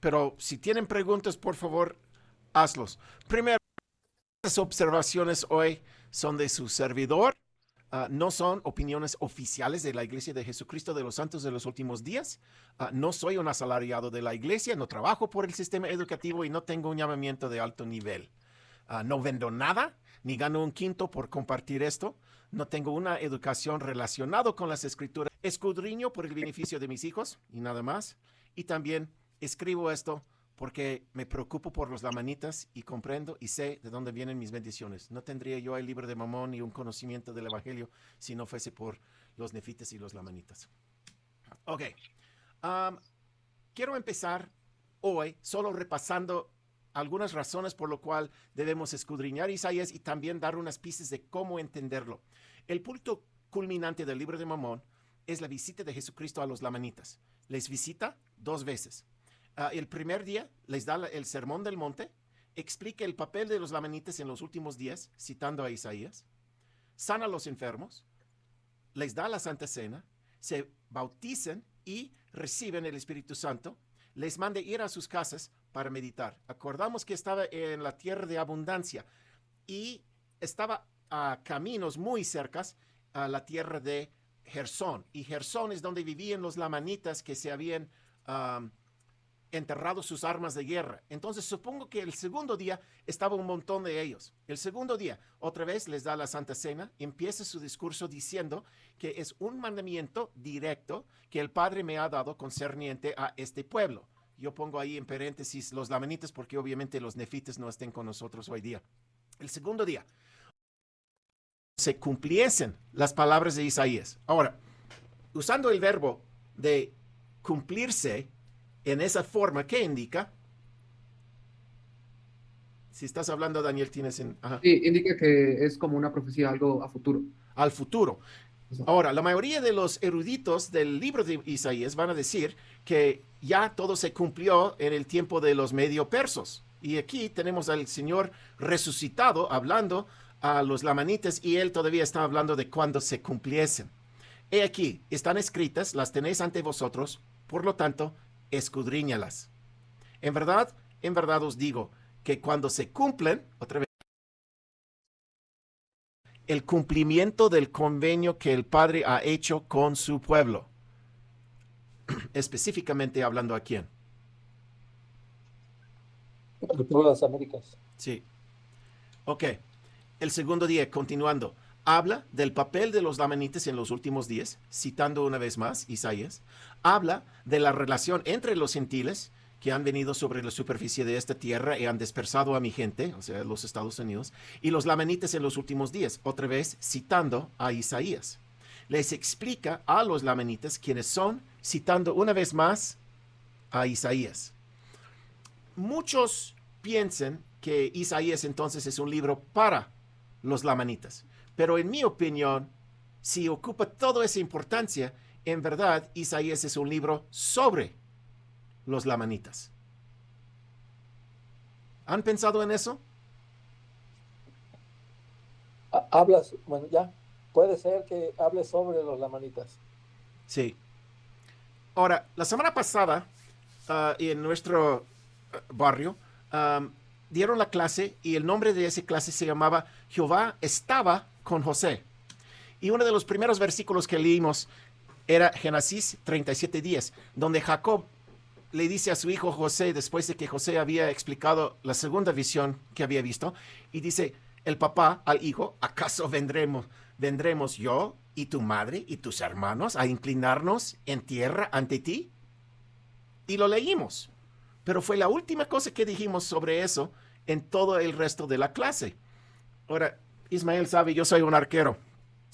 pero si tienen preguntas, por favor, hazlos. Primero, las observaciones hoy son de su servidor. No son opiniones oficiales de la Iglesia de Jesucristo de los Santos de los Últimos Días. No soy un asalariado de la Iglesia, no trabajo por el sistema educativo y no tengo un llamamiento de alto nivel. No vendo nada, ni gano un quinto por compartir esto. No tengo una educación relacionada con las Escrituras. Escudriño por el beneficio de mis hijos y nada más. Y también escribo esto porque me preocupo por los lamanitas y comprendo y sé de dónde vienen mis bendiciones. No tendría yo el libro de Mormón y un conocimiento del Evangelio si no fuese por los nefites y los lamanitas. Ok. Quiero empezar hoy solo repasando algunas razones por lo cual debemos escudriñar Isaías y también dar unas pistas de cómo entenderlo. El punto culminante del libro de Mormón es la visita de Jesucristo a los lamanitas. Les visita 2 veces. El primer día les da el sermón del monte, explica el papel de los lamanitas en los últimos días, citando a Isaías, sana a los enfermos, les da la Santa Cena, se bautizan y reciben el Espíritu Santo, les manda ir a sus casas para meditar. Acordamos que estaba en la tierra de abundancia y estaba a caminos muy cercas a la tierra de Gersón. Y Gersón es donde vivían los lamanitas que se habían enterrado sus armas de guerra. Entonces supongo que el segundo día estaba un montón de ellos. El segundo día otra vez les da la Santa Cena, empieza su discurso diciendo que es un mandamiento directo que el Padre me ha dado concerniente a este pueblo. Yo pongo ahí en paréntesis los lamanitas porque obviamente los nefites no estén con nosotros hoy día. El segundo día se cumpliesen las palabras de Isaías. Ahora, usando el verbo de cumplirse en esa forma, ¿qué indica? Si estás hablando, Daniel, tienes en... Ajá. Sí, indica que es como una profecía, algo a futuro. Al futuro. Exacto. Ahora, la mayoría de los eruditos del libro de Isaías van a decir que ya todo se cumplió en el tiempo de los medio persos. Y aquí tenemos al Señor resucitado hablando a los lamanitas y él todavía está hablando de cuando se cumpliesen. He aquí, están escritas, las tenéis ante vosotros, por lo tanto, escudriñalas. En verdad os digo que cuando se cumplen, otra vez, el cumplimiento del convenio que el Padre ha hecho con su pueblo. Específicamente hablando a quién. El pueblo de las Américas. Sí. Ok. El segundo día, continuando, habla del papel de los lamanitas en los últimos días, citando una vez más Isaías. Habla de la relación entre los gentiles que han venido sobre la superficie de esta tierra y han dispersado a mi gente, o sea, los Estados Unidos, y los lamanitas en los últimos días, otra vez citando a Isaías. Les explica a los lamanitas quiénes son, citando una vez más a Isaías. Muchos piensan que Isaías entonces es un libro para los lamanitas, pero en mi opinión, si ocupa toda esa importancia, en verdad Isaías es un libro sobre los lamanitas. ¿Han pensado en eso? Hablas, bueno, ya, puede ser que hables sobre los lamanitas. Sí. Ahora, la semana pasada, en nuestro barrio, dieron la clase y el nombre de esa clase se llamaba Jehová estaba con José. Y uno de los primeros versículos que leímos era Génesis 37:10, donde Jacob le dice a su hijo José, después de que José había explicado la segunda visión que había visto, y dice el papá al hijo, ¿acaso vendremos yo y tu madre y tus hermanos a inclinarnos en tierra ante ti? Y lo leímos, pero fue la última cosa que dijimos sobre eso en todo el resto de la clase. Ahora, Ismael sabe, yo soy un arquero,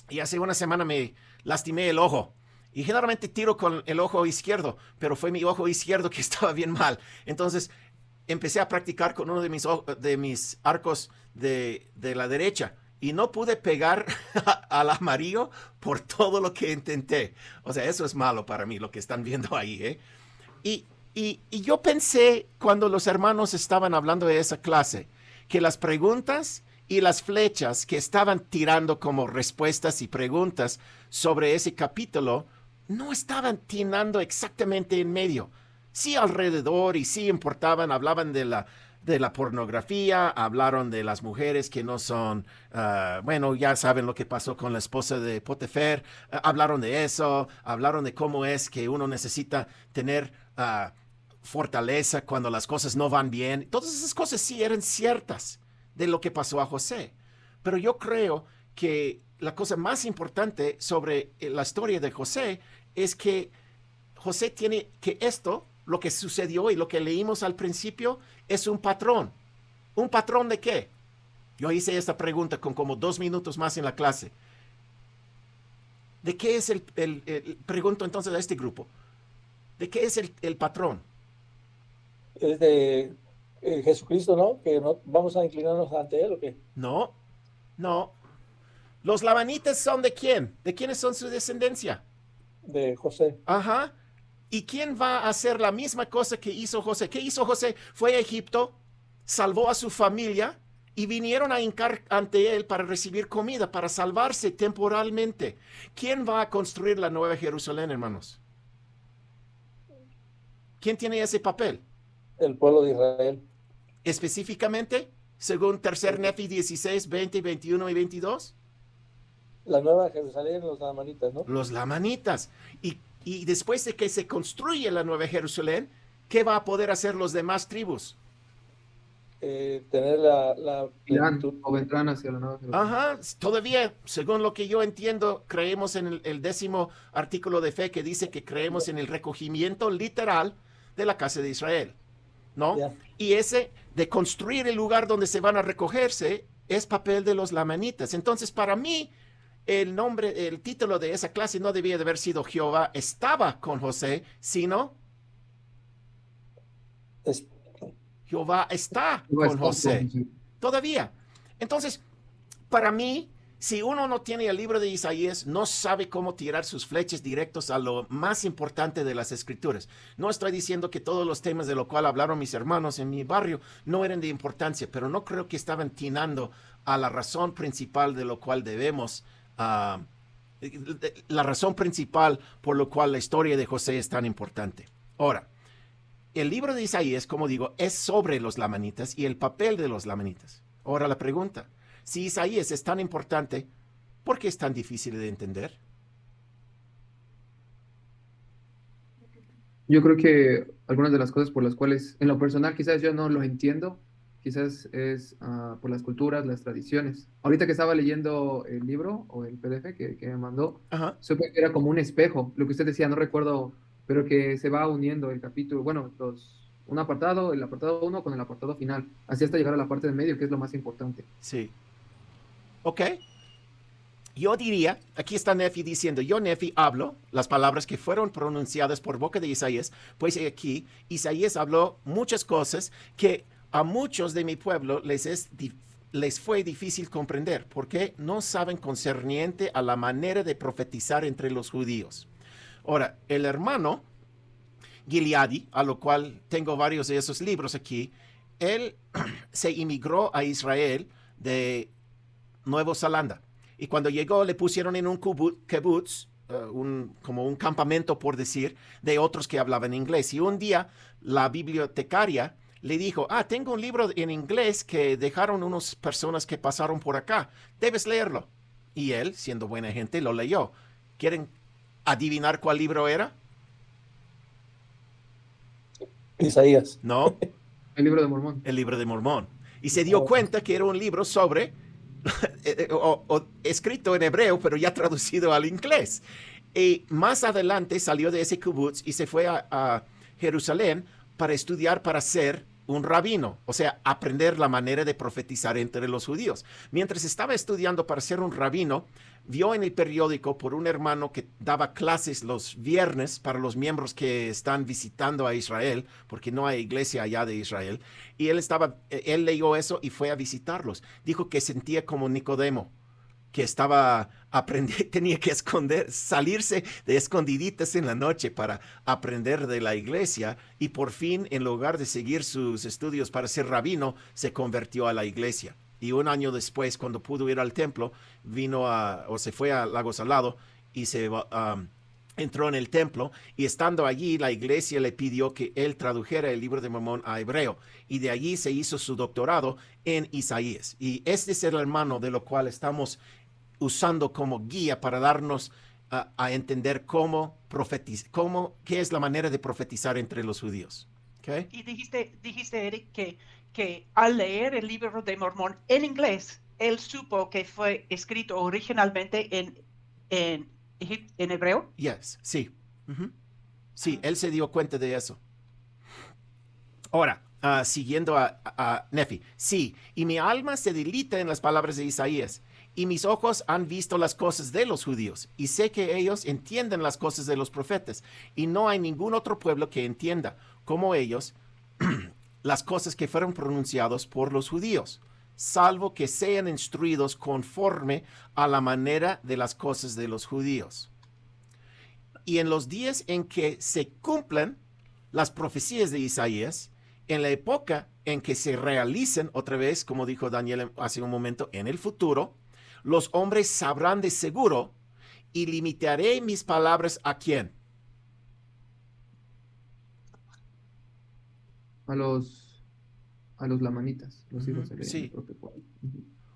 y hace una semana me lastimé el ojo. Y generalmente tiro con el ojo izquierdo, pero fue mi ojo izquierdo que estaba bien mal. Entonces empecé a practicar con uno de mis arcos de la derecha y no pude pegar al amarillo por todo lo que intenté. O sea, eso es malo para mí, lo que están viendo ahí, ¿eh? Y yo pensé cuando los hermanos estaban hablando de esa clase, que las preguntas y las flechas que estaban tirando como respuestas y preguntas sobre ese capítulo no estaban tirando exactamente en medio. sí alrededor y sí importaban, hablaban de la pornografía, hablaron de las mujeres que no son, bueno, ya saben lo que pasó con la esposa de Potifer, hablaron de eso, hablaron de cómo es que uno necesita tener fortaleza cuando las cosas no van bien. Todas esas cosas sí eran ciertas de lo que pasó a José. Pero yo creo que la cosa más importante sobre la historia de José es que José tiene que esto, lo que sucedió y lo que leímos al principio, es un patrón. ¿Un patrón de qué? Yo hice esta pregunta con como 2 minutos más en la clase. ¿De qué es pregunto entonces a este grupo? ¿De qué es el patrón? Es de Jesucristo, ¿no? Que no vamos a inclinarnos ante él, ¿o qué? No, no. ¿Los lamanitas son de quién? ¿De quiénes son su descendencia? De José. Ajá. ¿Y quién va a hacer la misma cosa que hizo José? ¿Qué hizo José? Fue a Egipto, salvó a su familia y vinieron a hincar ante él para recibir comida, para salvarse temporalmente. ¿Quién va a construir la nueva Jerusalén, hermanos? ¿Quién tiene ese papel? El pueblo de Israel. Específicamente, según tercer Nefi 16, 20, 21 y 22. La nueva Jerusalén, los lamanitas, ¿no? Los lamanitas. Y después de que se construye la nueva Jerusalén, ¿qué va a poder hacer los demás tribus? Tener la Irán plenitud. o vendrán hacia la nueva Jerusalén. Ajá, todavía, según lo que yo entiendo, creemos en el 10º artículo de fe que dice que creemos en el recogimiento literal de la casa de Israel, ¿no? Ya. Y ese de construir el lugar donde se van a recogerse es papel de los lamanitas. Entonces, para mí, el título de esa clase no debía de haber sido Jehová estaba con José, sino Es- Jehová está Jehová con está José. con José. Todavía. Entonces, para mí, si uno no tiene el libro de Isaías, no sabe cómo tirar sus flechas directos a lo más importante de las escrituras. No estoy diciendo que todos los temas de lo cual hablaron mis hermanos en mi barrio no eran de importancia, pero no creo que estaban tinando a la razón principal de lo cual debemos, la razón principal por lo cual la historia de José es tan importante. Ahora, el libro de Isaías, como digo, es sobre los lamanitas y el papel de los lamanitas. Ahora la pregunta, si Isaías es tan importante, ¿por qué es tan difícil de entender? Yo creo que algunas de las cosas por las cuales, en lo personal, quizás yo no lo entiendo, quizás es por las culturas, las tradiciones. Ahorita que estaba leyendo el libro o el PDF que me mandó, Ajá. supe que era como un espejo, lo que usted decía, no recuerdo, pero que se va uniendo el capítulo, bueno, un apartado, el apartado 1 con el apartado final, así hasta llegar a la parte de medio, que es lo más importante. Sí. Ok. Yo diría, aquí está Nefi diciendo, yo Nefi hablo las palabras que fueron pronunciadas por boca de Isaías, pues aquí Isaías habló muchas cosas que a muchos de mi pueblo les fue difícil comprender, porque no saben concerniente a la manera de profetizar entre los judíos. Ahora, el hermano Gileadi, a lo cual tengo varios de esos libros aquí, él se inmigró a Israel de Nueva Zelanda. Y cuando llegó le pusieron en un kibbutz, como un campamento por decir, de otros que hablaban inglés. Y un día la bibliotecaria le dijo, tengo un libro en inglés que dejaron unas personas que pasaron por acá, debes leerlo. Y él, siendo buena gente, lo leyó. ¿Quieren adivinar cuál libro era? Isaías. No, El libro de Mormón. el libro de Mormón. Y se dio cuenta que era un libro sobre escrito en hebreo, pero ya traducido al inglés. Y más adelante salió de ese kibbutz y se fue a Jerusalén para estudiar para ser un rabino, o sea, aprender la manera de profetizar entre los judíos. Mientras estaba estudiando para ser un rabino, vio en el periódico por un hermano que daba clases los viernes para los miembros que están visitando a Israel, porque no hay iglesia allá de Israel, y él leyó eso y fue a visitarlos. Dijo que sentía como Nicodemo, que estaba tenía que salirse de escondiditas en la noche para aprender de la iglesia, y por fin, en lugar de seguir sus estudios para ser rabino, se convirtió a la iglesia. Y un año después, cuando pudo ir al templo, se fue a Lago Salado y entró en el templo y estando allí la iglesia le pidió que él tradujera el libro de Mormón a hebreo y de allí se hizo su doctorado en Isaías. Y este es el hermano de lo cual estamos usando como guía para darnos a entender cómo qué es la manera de profetizar entre los judíos. ¿Okay? Y dijiste, Eric, que al leer el libro de Mormón en inglés, él supo que fue escrito originalmente en hebreo. Yes, sí. Sí, él se dio cuenta de eso. Ahora, siguiendo a Nefi. Sí, y mi alma se deleita en las palabras de Isaías, y mis ojos han visto las cosas de los judíos, y sé que ellos entienden las cosas de los profetas, y no hay ningún otro pueblo que entienda, como ellos, las cosas que fueron pronunciadas por los judíos, salvo que sean instruidos conforme a la manera de las cosas de los judíos. Y en los días en que se cumplan las profecías de Isaías, en la época en que se realicen otra vez, como dijo Daniel hace un momento, en el futuro, los hombres sabrán de seguro y limitaré mis palabras ¿a quién? A los lamanitas, los hijos de Leví, sí. el propio pueblo.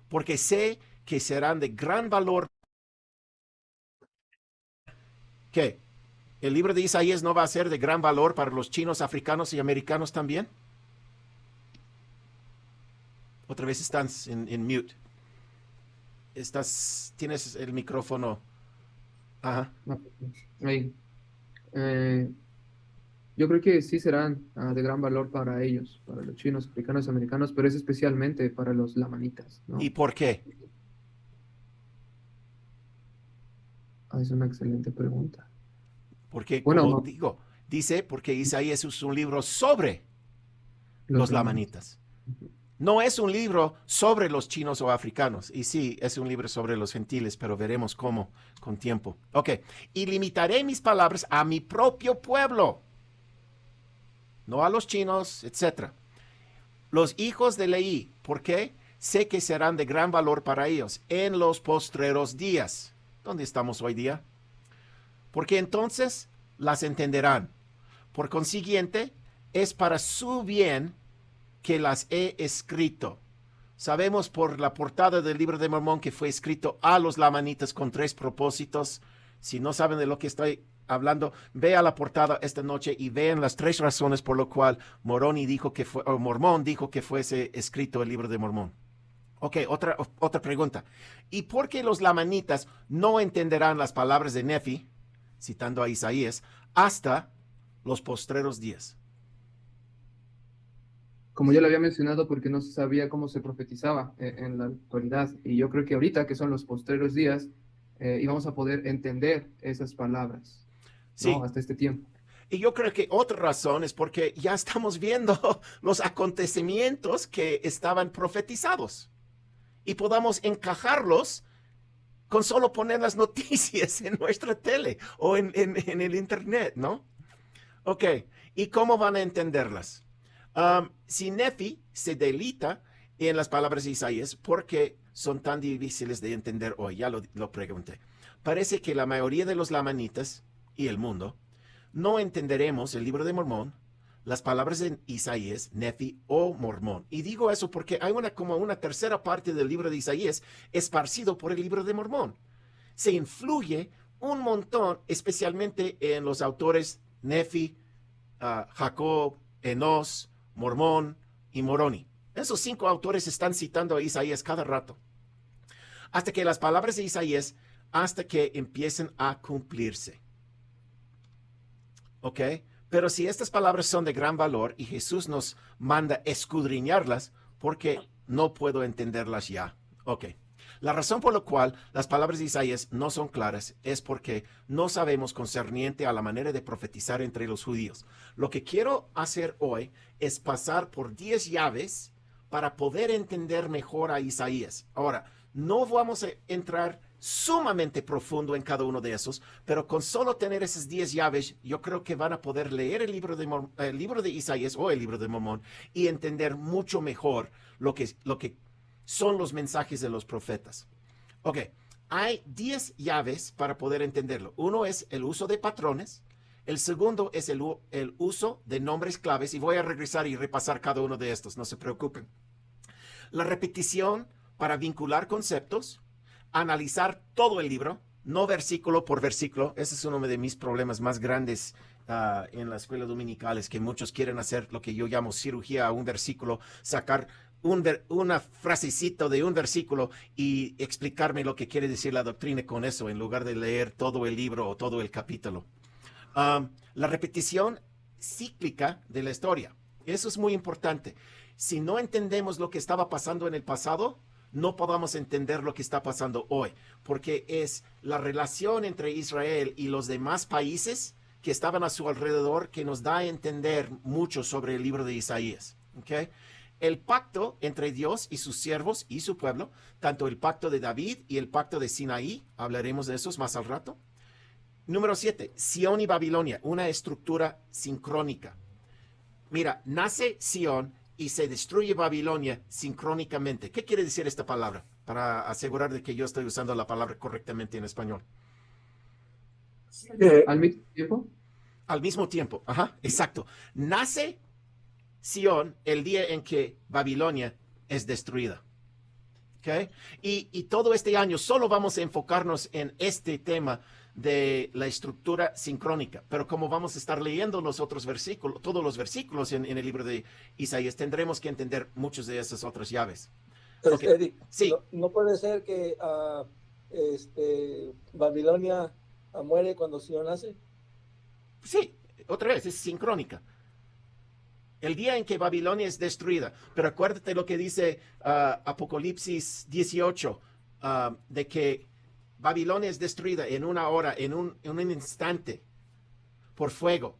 Porque sé que serán de gran valor. ¿Qué? ¿El libro de Isaías no va a ser de gran valor para los chinos, africanos y americanos también? Otra vez estás en mute. Tienes el micrófono. Ajá. Ahí. Yo creo que sí serán de gran valor para ellos, para los chinos, africanos, americanos, pero es especialmente para los lamanitas, ¿no? ¿Y por qué? Es una excelente pregunta. Porque, Bueno, como digo, dice, porque Isaías es un libro sobre los lamanitas. No es un libro sobre los chinos o africanos. Y sí, es un libro sobre los gentiles, pero veremos cómo con tiempo. Ok. Y limitaré mis palabras a mi propio pueblo. No a los chinos, etc. Los hijos de Leí. ¿Por qué? Sé que serán de gran valor para ellos en los postreros días. ¿Dónde estamos hoy día? Porque entonces las entenderán. Por consiguiente, es para su bien que las he escrito. Sabemos por la portada del libro de Mormón que fue escrito a los lamanitas con 3 propósitos. Si no saben de lo que estoy hablando, vea la portada esta noche y vean las 3 razones por lo cual Mormón dijo que fuese escrito el libro de Mormón. Ok, otra pregunta. ¿Y por qué los lamanitas no entenderán las palabras de Nefi, citando a Isaías, hasta los postreros días? Como ya lo había mencionado, porque no se sabía cómo se profetizaba en la actualidad. Y yo creo que ahorita, que son los postreros días, íbamos a poder entender esas palabras, Sí. ¿no? Hasta este tiempo. Y yo creo que otra razón es porque ya estamos viendo los acontecimientos que estaban profetizados. Y podamos encajarlos con solo poner las noticias en nuestra tele o en el internet, ¿no? Ok, ¿y cómo van a entenderlas? Si Nefi se delita en las palabras de Isaías, ¿por qué son tan difíciles de entender hoy? Ya lo pregunté. Parece que la mayoría de los lamanitas y el mundo no entenderemos el libro de Mormón, las palabras de Isaías, Nefi o Mormón. Y digo eso porque hay como una tercera parte del libro de Isaías esparcido por el libro de Mormón. Se influye un montón, especialmente en los autores Nefi, Jacob, Enos, Mormón y Moroni. Esos 5 autores están citando a Isaías cada rato. Hasta que las palabras de Isaías, hasta que empiecen a cumplirse. ¿Ok? Pero si estas palabras son de gran valor y Jesús nos manda escudriñarlas, ¿por qué no puedo entenderlas ya? Ok. La razón por la cual las palabras de Isaías no son claras es porque no sabemos concerniente a la manera de profetizar entre los judíos. Lo que quiero hacer hoy es pasar por 10 llaves para poder entender mejor a Isaías. Ahora, no vamos a entrar sumamente profundo en cada uno de esos, pero con solo tener esas 10 llaves, yo creo que van a poder leer el libro de Isaías o el libro de Mormón y entender mucho mejor lo que son los mensajes de los profetas. Ok, Hay 10 llaves para poder entenderlo. Uno es el uso de patrones. El segundo es el uso de nombres claves. Y voy a regresar y repasar cada uno de estos, no se preocupen. La repetición para vincular conceptos. Analizar todo el libro, no versículo por versículo. Ese es uno de mis problemas más grandes en la escuela dominical, es que muchos quieren hacer lo que yo llamo cirugía a un versículo, sacar una frasecita de un versículo y explicarme lo que quiere decir la doctrina con eso, en lugar de leer todo el libro o todo el capítulo. La repetición cíclica de la historia. Eso es muy importante. Si no entendemos lo que estaba pasando en el pasado, no podamos entender lo que está pasando hoy, porque es la relación entre Israel y los demás países que estaban a su alrededor que nos da a entender mucho sobre el libro de Isaías. ¿Okay? El pacto entre Dios y sus siervos y su pueblo, tanto el pacto de David y el pacto de Sinaí, hablaremos de esos más al rato. Número 7, Sión y Babilonia, una estructura sincrónica. Mira, nace Sión y se destruye Babilonia sincrónicamente. ¿Qué quiere decir esta palabra? Para asegurar de que yo estoy usando la palabra correctamente en español. ¿Al mismo tiempo? Al mismo tiempo, ajá, exacto. Nace Sión el día en que Babilonia es destruida. ¿Okay? Y todo este año solo vamos a enfocarnos en este tema de la estructura sincrónica. Pero como vamos a estar leyendo los otros versículos, todos los versículos en el libro de Isaías, tendremos que entender muchas de esas otras llaves. Okay. Eddie, sí. No puede ser que Babilonia muere cuando Sion nace. Sí, otra vez, es sincrónica. El día en que Babilonia es destruida. Pero acuérdate lo que dice Apocalipsis 18, de que Babilonia es destruida en una hora, en un instante, por fuego.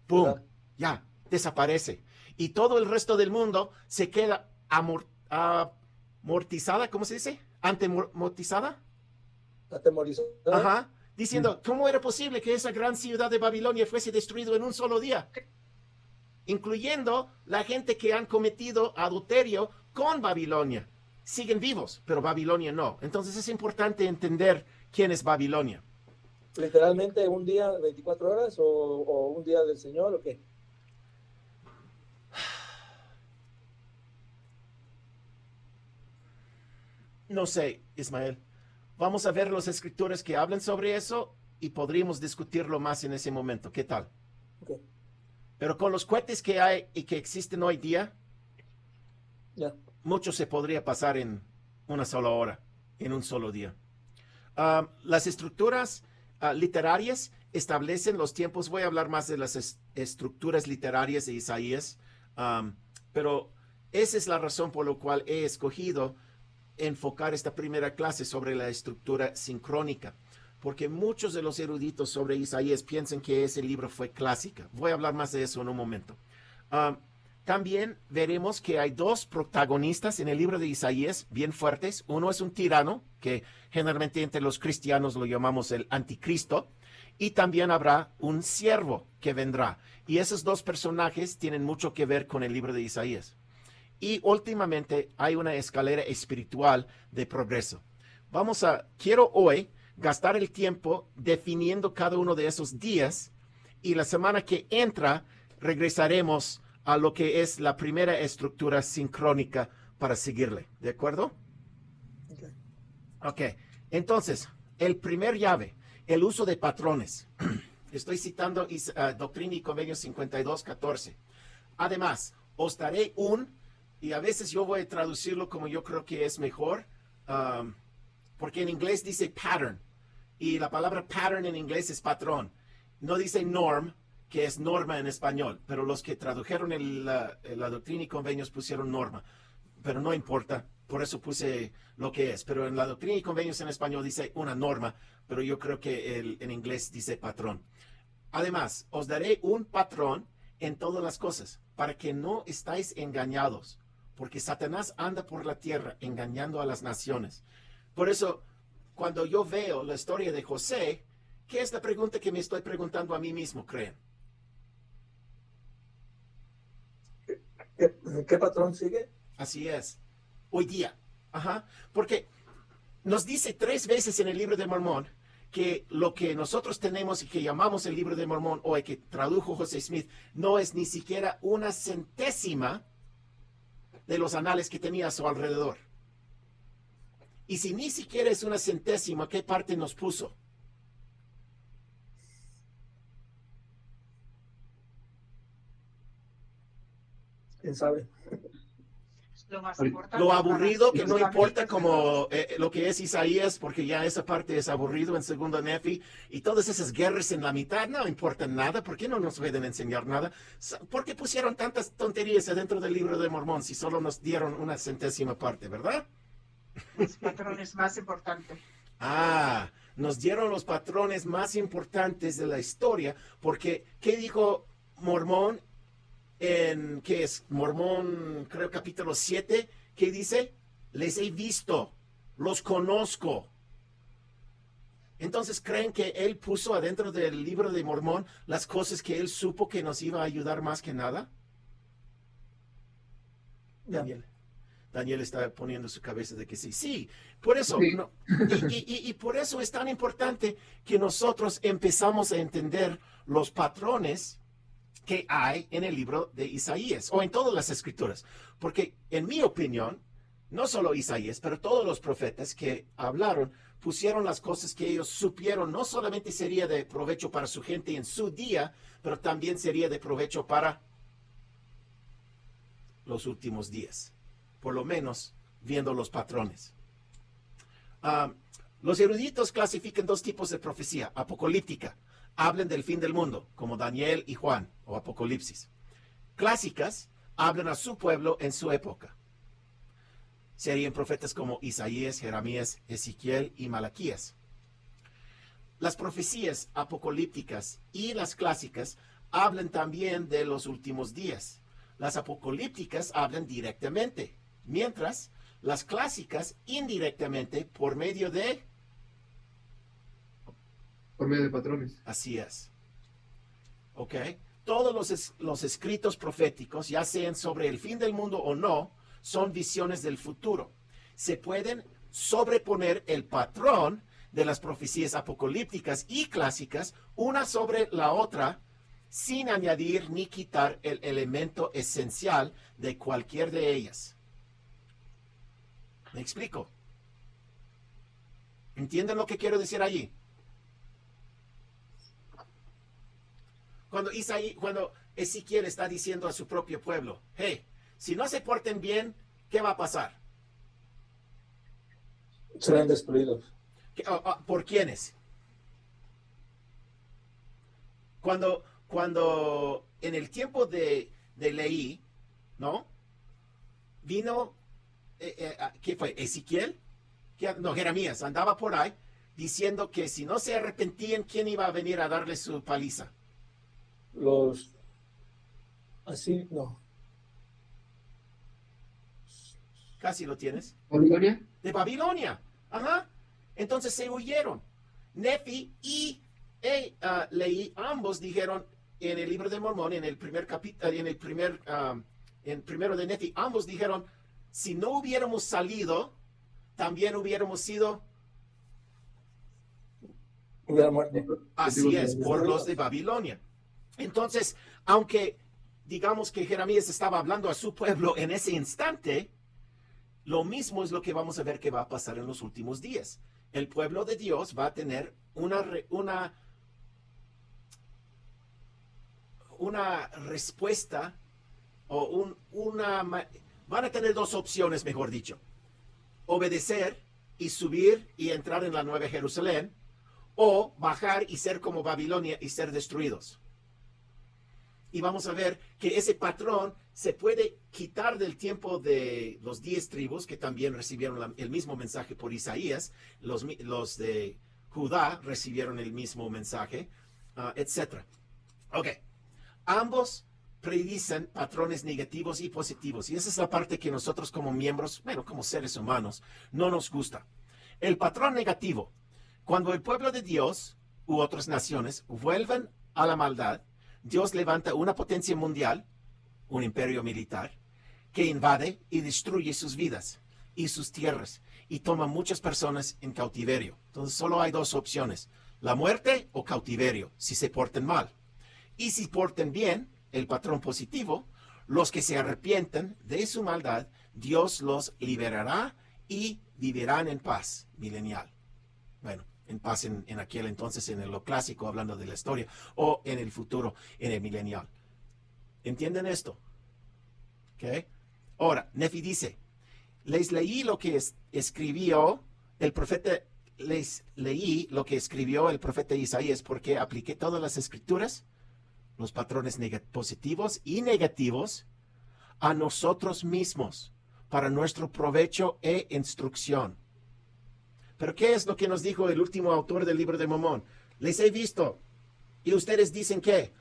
¡Pum! Ya, desaparece. Y todo el resto del mundo se queda amortizada, ¿cómo se dice? ¿Antemortizada? Atemorizada. Ajá. Diciendo, ¿cómo era posible que esa gran ciudad de Babilonia fuese destruida en un solo día? Incluyendo la gente que han cometido adulterio con Babilonia. Siguen vivos, pero Babilonia no. Entonces es importante entender quién es Babilonia. ¿Literalmente un día, 24 horas o un día del Señor o qué? No sé, Ismael. Vamos a ver las escrituras que hablan sobre eso y podríamos discutirlo más en ese momento. ¿Qué tal? Okay. Pero con los cohetes que hay y que existen hoy día, mucho se podría pasar en una sola hora, en un solo día. Las estructuras literarias establecen los tiempos. Voy a hablar más de las estructuras literarias de Isaías, pero esa es la razón por la cual he escogido enfocar esta primera clase sobre la estructura sincrónica, porque muchos de los eruditos sobre Isaías piensan que ese libro fue clásica. Voy a hablar más de eso en un momento. También veremos que hay dos protagonistas en el libro de Isaías bien fuertes. Uno es un tirano, que generalmente entre los cristianos lo llamamos el anticristo, y también habrá un siervo que vendrá. Y esos dos personajes tienen mucho que ver con el libro de Isaías. Y últimamente hay una escalera espiritual de progreso. Quiero hoy gastar el tiempo definiendo cada uno de esos días, y la semana que entra regresaremos a lo que es la primera estructura sincrónica para seguirle. ¿De acuerdo? Ok. Entonces, el primer llave, el uso de patrones. Estoy citando Doctrina y Convenios 52:14. Además, os daré y a veces yo voy a traducirlo como yo creo que es mejor, porque en inglés dice pattern, y la palabra pattern en inglés es patrón. No dice norm, que es norma en español, pero los que tradujeron la Doctrina y Convenios pusieron norma, pero no importa, por eso puse lo que es. Pero en la Doctrina y Convenios en español dice una norma, pero yo creo que en inglés dice patrón. Además, os daré un patrón en todas las cosas, para que no estáis engañados, porque Satanás anda por la tierra engañando a las naciones. Por eso, cuando yo veo la historia de José, ¿qué es la pregunta que me estoy preguntando a mí mismo, creen? ¿Qué patrón sigue? Así es. Hoy día. Ajá. Porque nos dice 3 veces en el libro de Mormón que lo que nosotros tenemos y que llamamos el libro de Mormón hoy, que tradujo José Smith, no es ni siquiera una centésima de los anales que tenía a su alrededor. Y si ni siquiera es una centésima, ¿qué parte nos puso? ¿Quién sabe? Lo más importante Lo aburrido, para que no los importa amigos como lo que es Isaías, porque ya esa parte es aburrido en segundo Nefi, y todas esas guerras en la mitad no importan nada. ¿Por qué no nos pueden enseñar nada? ¿Por qué pusieron tantas tonterías adentro del libro de Mormón si solo nos dieron una centésima parte, verdad? los patrones más importantes. Ah, nos dieron los patrones más importantes de la historia, porque ¿qué dijo Mormón en, qué es? Mormón, creo, capítulo 7, ¿qué dice? Les he visto, los conozco. Entonces, ¿creen que él puso adentro del libro de Mormón las cosas que él supo que nos iba a ayudar más que nada? Daniel. Daniel está poniendo su cabeza de que sí. Sí, por eso. Sí. No, y por eso es tan importante que nosotros empezamos a entender los patrones que hay en el libro de Isaías o en todas las escrituras. Porque en mi opinión, no solo Isaías, pero todos los profetas que hablaron pusieron las cosas que ellos supieron, no solamente sería de provecho para su gente en su día, pero también sería de provecho para los últimos días. Por lo menos viendo los patrones. Los eruditos clasifican 2 tipos de profecía. Apocalíptica, hablan del fin del mundo, como Daniel y Juan, o Apocalipsis. Clásicas, hablan a su pueblo en su época. Serían profetas como Isaías, Jeremías, Ezequiel y Malaquías. Las profecías apocalípticas y las clásicas hablan también de los últimos días. Las apocalípticas hablan directamente, mientras las clásicas indirectamente por medio de... Por medio de patrones. Así es. ¿Ok? Todos los escritos proféticos, ya sean sobre el fin del mundo o no, son visiones del futuro. Se pueden sobreponer el patrón de las profecías apocalípticas y clásicas una sobre la otra sin añadir ni quitar el elemento esencial de cualquier de ellas. ¿Me explico? ¿Entienden lo que quiero decir allí? Cuando Ezequiel está diciendo a su propio pueblo, hey, si no se porten bien, ¿qué va a pasar? Serán destruidos. ¿Por quiénes? Cuando en el tiempo de Leí, ¿no? Vino, ¿qué fue? ¿Ezequiel? No, Jeremías andaba por ahí diciendo que si no se arrepentían, ¿quién iba a venir a darle su paliza? Los... Así, no. Casi lo tienes. ¿Babilonia? De Babilonia. Ajá. Entonces se huyeron. Nefi y Leí, ambos dijeron en el libro de Mormón, en el primer capítulo, en primero de Nefi, ambos dijeron, si no hubiéramos salido, también hubiéramos sido... Hubiera muerto. Así es, por los de Babilonia. Entonces, aunque digamos que Jeremías estaba hablando a su pueblo en ese instante, lo mismo es lo que vamos a ver que va a pasar en los últimos días. El pueblo de Dios va a tener una respuesta o van a tener 2 opciones, mejor dicho. Obedecer y subir y entrar en la Nueva Jerusalén, o bajar y ser como Babilonia y ser destruidos. Y vamos a ver que ese patrón se puede quitar del tiempo de los 10 tribus, que también recibieron el mismo mensaje por Isaías. Los de Judá recibieron el mismo mensaje, etc. Ok. Ambos predicen patrones negativos y positivos. Y esa es la parte que nosotros como miembros, bueno, como seres humanos, no nos gusta. El patrón negativo. Cuando el pueblo de Dios u otras naciones vuelven a la maldad, Dios levanta una potencia mundial, un imperio militar, que invade y destruye sus vidas. y sus tierras y toma muchas personas en cautiverio. Entonces solo hay dos opciones, la muerte o cautiverio, si se portan mal. Y si portan bien, el patrón positivo, los que se arrepientan de su maldad, Dios los liberará y vivirán en paz milenial. Bueno, en paz en aquel entonces, en lo clásico, hablando de la historia, o en el futuro, en el milenial. ¿Entienden esto? ¿Ok? Ahora, Nefi dice, les leí lo que escribió el profeta, les leí lo que escribió el profeta Isaías porque apliqué todas las escrituras, los patrones positivos y negativos, a nosotros mismos, para nuestro provecho e instrucción. Pero ¿qué es lo que nos dijo el último autor del libro de Mormón? Les he visto, y ustedes dicen que,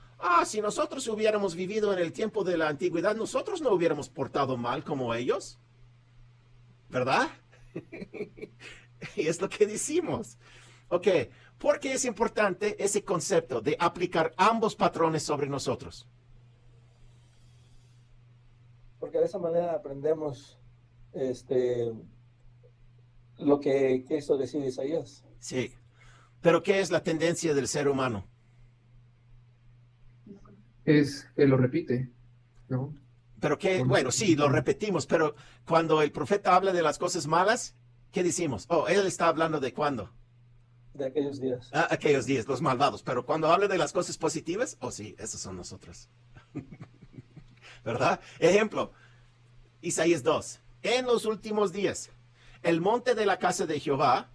si nosotros hubiéramos vivido en el tiempo de la antigüedad, nosotros no hubiéramos portado mal como ellos, ¿verdad? Y es lo que decimos. Ok, ¿por qué es importante ese concepto de aplicar ambos patrones sobre nosotros? Porque de esa manera aprendemos lo que quiso decir Isaías. Sí, pero ¿qué es la tendencia del ser humano? Es que lo repite, ¿no? Pero qué, bueno, sí, lo repetimos, pero cuando el profeta habla de las cosas malas, ¿qué decimos? Él está hablando de ¿cuándo? De aquellos días. Aquellos días, los malvados. Pero cuando habla de las cosas positivas, sí, esos son nosotros. ¿Verdad? Ejemplo, Isaías 2. En los últimos días, el monte de la casa de Jehová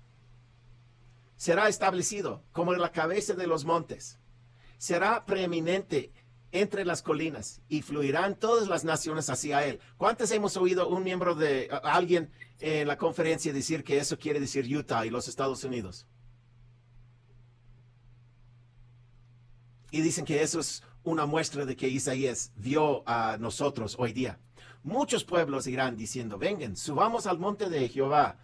será establecido como la cabeza de los montes. Será preeminente entre las colinas y fluirán todas las naciones hacia él. ¿Cuántas hemos oído un miembro de alguien en la conferencia decir que eso quiere decir Utah y los Estados Unidos? Y dicen que eso es una muestra de que Isaías vio a nosotros hoy día. Muchos pueblos irán diciendo, vengan, subamos al monte de Jehová,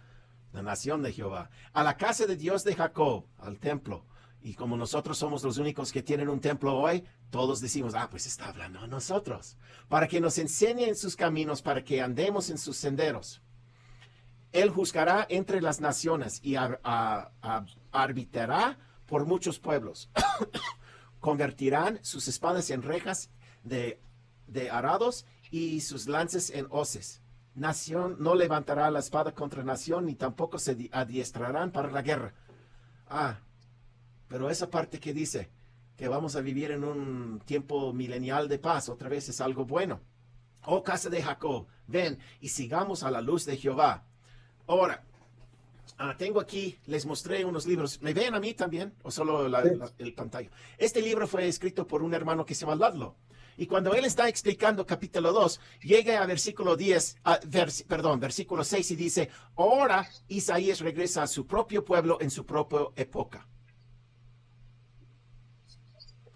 la nación de Jehová, a la casa de Dios de Jacob, al templo. Y como nosotros somos los únicos que tienen un templo hoy, todos decimos, pues está hablando a nosotros, para que nos enseñe en sus caminos, para que andemos en sus senderos. Él juzgará entre las naciones y arbitrará por muchos pueblos. Convertirán sus espadas en rejas de arados y sus lances en hoces. Nación no levantará la espada contra nación, ni tampoco se adiestrarán para la guerra. Pero esa parte que dice que vamos a vivir en un tiempo milenial de paz, otra vez es algo bueno. Oh casa de Jacob, ven y sigamos a la luz de Jehová. Ahora, tengo aquí, les mostré unos libros. ¿Me ven a mí también? ¿O solo el pantalla? Este libro fue escrito por un hermano que se llama Ludlow. Y cuando él está explicando capítulo 2, llega a versículo 6 y dice, ahora Isaías regresa a su propio pueblo en su propia época.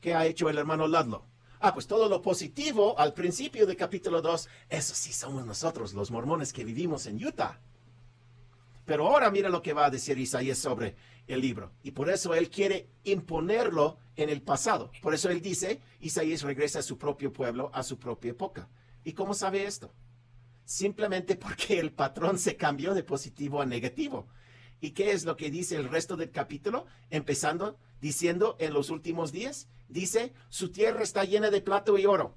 ¿Qué ha hecho el hermano Ludlow? Pues todo lo positivo al principio de capítulo 2, eso sí somos nosotros, los mormones que vivimos en Utah. Pero ahora mira lo que va a decir Isaías sobre el libro. Y por eso él quiere imponerlo en el pasado. Por eso él dice, Isaías regresa a su propio pueblo, a su propia época. ¿Y cómo sabe esto? Simplemente porque el patrón se cambió de positivo a negativo. ¿Y qué es lo que dice el resto del capítulo? Empezando diciendo en los últimos días, dice, su tierra está llena de plata y oro,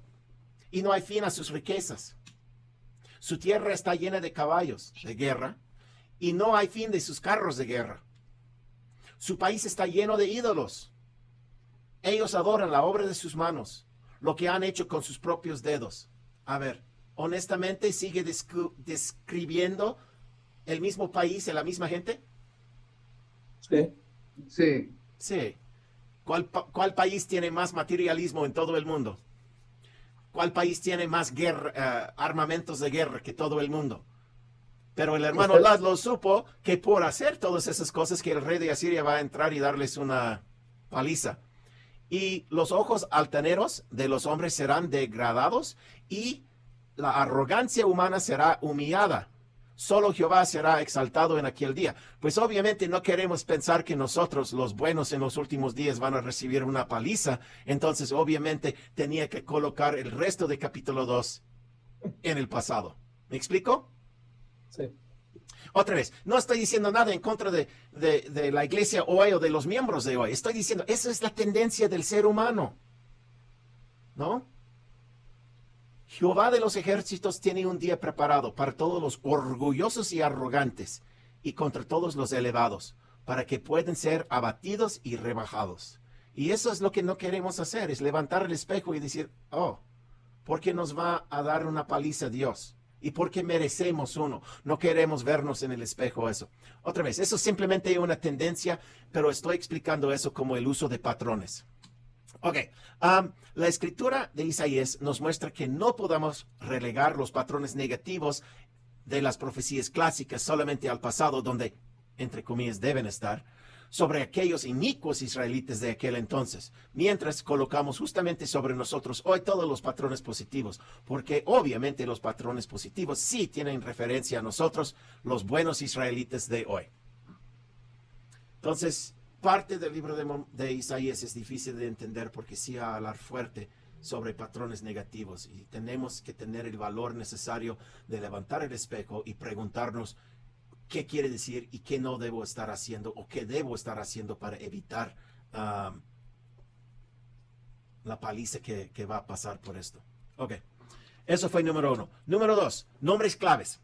y no hay fin a sus riquezas. Su tierra está llena de caballos de guerra, y no hay fin de sus carros de guerra. Su país está lleno de ídolos. Ellos adoran la obra de sus manos, lo que han hecho con sus propios dedos. A ver, honestamente, ¿sigue describiendo el mismo país y la misma gente? Sí. Sí. Sí. ¿Cuál país tiene más materialismo en todo el mundo? ¿Cuál país tiene más armamentos de guerra que todo el mundo? Pero el hermano Ludlow supo que por hacer todas esas cosas que el rey de Asiria va a entrar y darles una paliza. Y los ojos altaneros de los hombres serán degradados y la arrogancia humana será humillada. Solo Jehová será exaltado en aquel día. Pues obviamente no queremos pensar que nosotros, los buenos en los últimos días, van a recibir una paliza. Entonces obviamente tenía que colocar el resto de capítulo 2 en el pasado. ¿Me explico? Sí. Otra vez, no estoy diciendo nada en contra de la iglesia hoy o de los miembros de hoy. Estoy diciendo, esa es la tendencia del ser humano, ¿no? Jehová de los ejércitos tiene un día preparado para todos los orgullosos y arrogantes y contra todos los elevados, para que puedan ser abatidos y rebajados. Y eso es lo que no queremos hacer, es levantar el espejo y decir, oh, ¿por qué nos va a dar una paliza Dios? ¿Y por qué merecemos uno? No queremos vernos en el espejo eso. Otra vez, eso es simplemente una tendencia, pero estoy explicando eso como el uso de patrones. Ok, la escritura de Isaías nos muestra que no podamos relegar los patrones negativos de las profecías clásicas solamente al pasado, donde, entre comillas, deben estar, sobre aquellos inicuos israelitas de aquel entonces, mientras colocamos justamente sobre nosotros hoy todos los patrones positivos, porque obviamente los patrones positivos sí tienen referencia a nosotros, los buenos israelitas de hoy. Entonces, parte del libro de Isaías es difícil de entender porque sí va a hablar fuerte sobre patrones negativos y tenemos que tener el valor necesario de levantar el espejo y preguntarnos qué quiere decir y qué no debo estar haciendo o qué debo estar haciendo para evitar la paliza que va a pasar por esto. Ok, eso fue número 1. Número 2, nombres claves.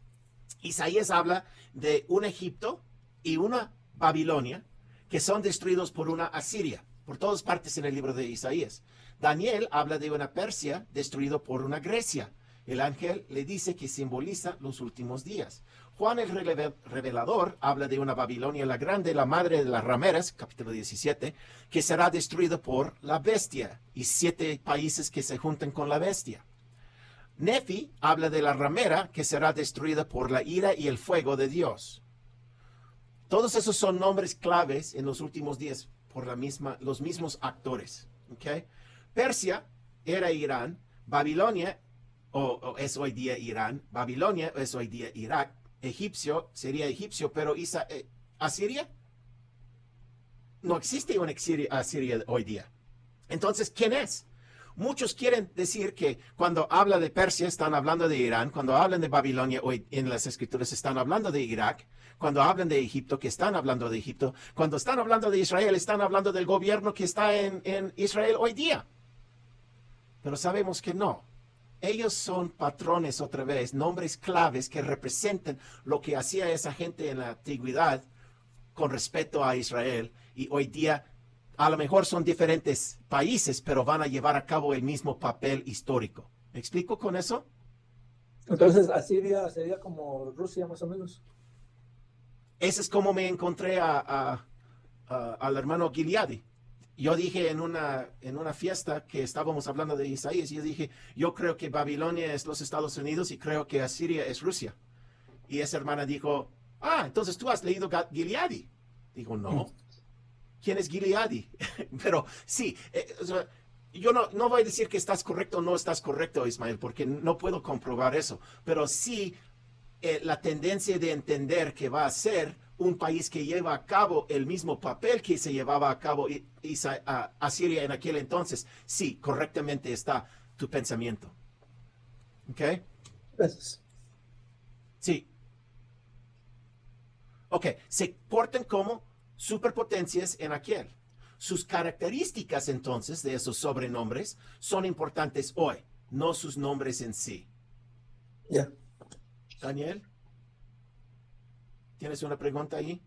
Isaías habla de un Egipto y una Babilonia que son destruidos por una Asiria, por todas partes en el libro de Isaías. Daniel habla de una Persia destruido por una Grecia. El ángel le dice que simboliza los últimos días. Juan el revelador habla de una Babilonia la grande, la madre de las rameras, capítulo 17, que será destruida por la bestia y 7 países que se juntan con la bestia. Nefi habla de la ramera que será destruida por la ira y el fuego de Dios. Todos esos son nombres claves en los últimos días por los mismos actores. ¿Okay? Persia era Irán, Babilonia o es hoy día Irán, Babilonia es hoy día Irak, egipcio sería egipcio, pero Asiria, no existe una Asiria hoy día. Entonces, ¿quién es? Muchos quieren decir que cuando habla de Persia están hablando de Irán, cuando hablan de Babilonia hoy en las escrituras están hablando de Irak, cuando hablan de Egipto que están hablando de Egipto, cuando están hablando de Israel están hablando del gobierno que está en Israel hoy día. Pero sabemos que no. Ellos son patrones otra vez, nombres claves que representan lo que hacía esa gente en la antigüedad con respecto a Israel y hoy día a lo mejor son diferentes países, pero van a llevar a cabo el mismo papel histórico. ¿Me explico con eso? Entonces, Asiria sería como Rusia, más o menos. Ese es como me encontré al hermano Gileadi. Yo dije en una fiesta que estábamos hablando de Isaías, yo dije, yo creo que Babilonia es los Estados Unidos y creo que Asiria es Rusia. Y esa hermana dijo, entonces tú has leído Gileadi. Digo, no. ¿Quién es Gileadi? Pero sí, yo no voy a decir que estás correcto o no estás correcto, Ismael, porque no puedo comprobar eso. Pero sí, la tendencia de entender que va a ser un país que lleva a cabo el mismo papel que se llevaba a cabo Asiria en aquel entonces, sí, correctamente está tu pensamiento. ¿Ok? Gracias. Sí. Ok, se portan como superpotencias en aquel. Sus características entonces de esos sobrenombres son importantes hoy, no sus nombres en sí. Ya. Daniel, ¿tienes una pregunta ahí?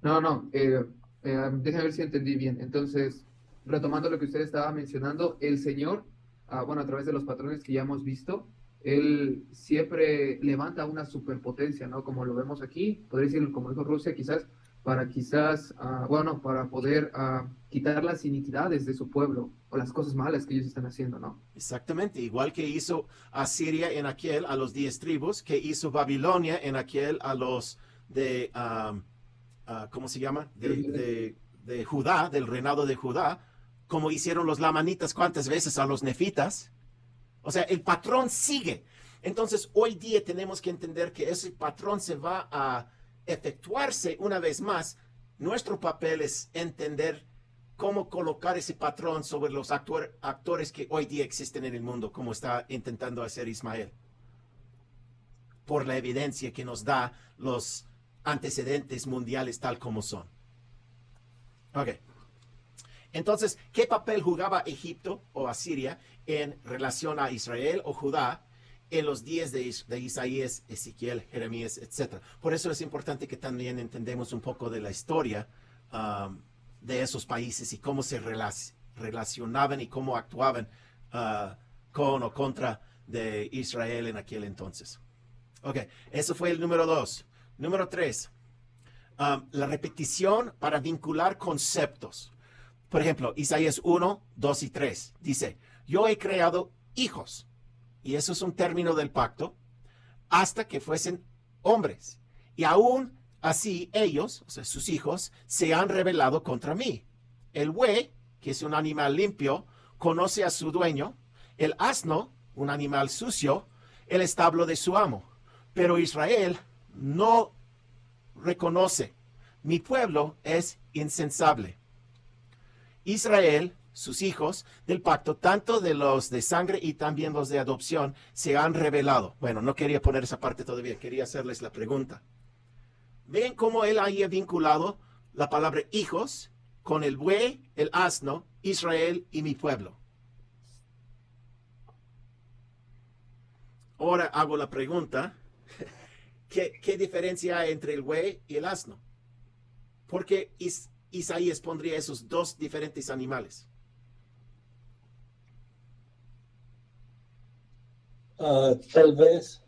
No, déjame ver si entendí bien. Entonces, retomando lo que usted estaba mencionando, el Señor, a través de los patrones que ya hemos visto, Él siempre levanta una superpotencia, ¿no? Como lo vemos aquí, podría decir, como dijo Rusia, para poder quitar las iniquidades de su pueblo o las cosas malas que ellos están haciendo, ¿no? Exactamente, igual que hizo Asiria en aquel a los 10 tribus, que hizo Babilonia en aquel a los de, ¿cómo se llama? De Judá, del reinado de Judá, como hicieron los lamanitas cuántas veces a los nefitas. O sea, el patrón sigue. Entonces, hoy día tenemos que entender que ese patrón se va a efectuarse una vez más. Nuestro papel es entender cómo colocar ese patrón sobre los actores que hoy día existen en el mundo, como está intentando hacer Ismael. por la evidencia que nos da los antecedentes mundiales tal como son. Ok. Entonces, ¿qué papel jugaba Egipto o Asiria en relación a Israel o Judá en los días de Isaías, Ezequiel, Jeremías, etcétera? Por eso es importante que también entendamos un poco de la historia de esos países y cómo se relacionaban y cómo actuaban con o contra de Israel en aquel entonces. Ok, eso fue el número 2. Número 3, la repetición para vincular conceptos. Por ejemplo, Isaías 1, 2 y 3 dice, yo he creado hijos, y eso es un término del pacto, hasta que fuesen hombres. Y aún así ellos, o sea, sus hijos, se han rebelado contra mí. El buey, que es un animal limpio, conoce a su dueño. El asno, un animal sucio, el establo de su amo. Pero Israel no reconoce. Mi pueblo es insensible. Israel, sus hijos del pacto, tanto de los de sangre y también los de adopción, se han rebelado. Bueno, no quería poner esa parte todavía, quería hacerles la pregunta. ¿Ven cómo él haya vinculado la palabra hijos con el buey, el asno, Israel y mi pueblo? Ahora hago la pregunta, ¿qué diferencia hay entre el buey y el asno? Porque Isaías pondría esos dos diferentes animales. Tal vez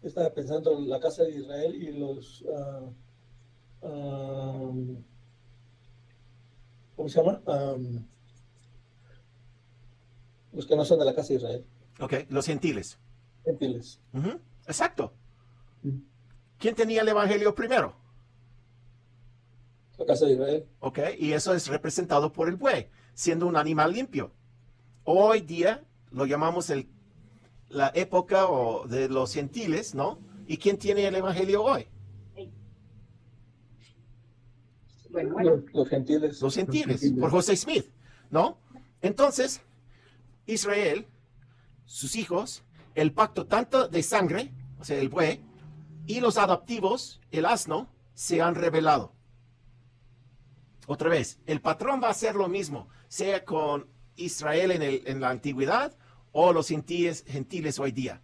estaba pensando en la casa de Israel y los, ¿cómo se llama? Los que no son de la casa de Israel, Ok, los gentiles. gentiles. Exacto. ¿Quién tenía el evangelio primero? La casa de Israel. Ok, y eso es representado por el buey, siendo un animal limpio. Hoy día lo llamamos la época de los gentiles, ¿no? ¿Y quién tiene el evangelio hoy? Los gentiles. Los gentiles, por José Smith, ¿no? Entonces, Israel, sus hijos, el pacto tanto de sangre, o sea, el buey, y los adoptivos, el asno, se han rebelado. Otra vez, el patrón va a ser lo mismo, sea con Israel en la antigüedad o los gentiles hoy día.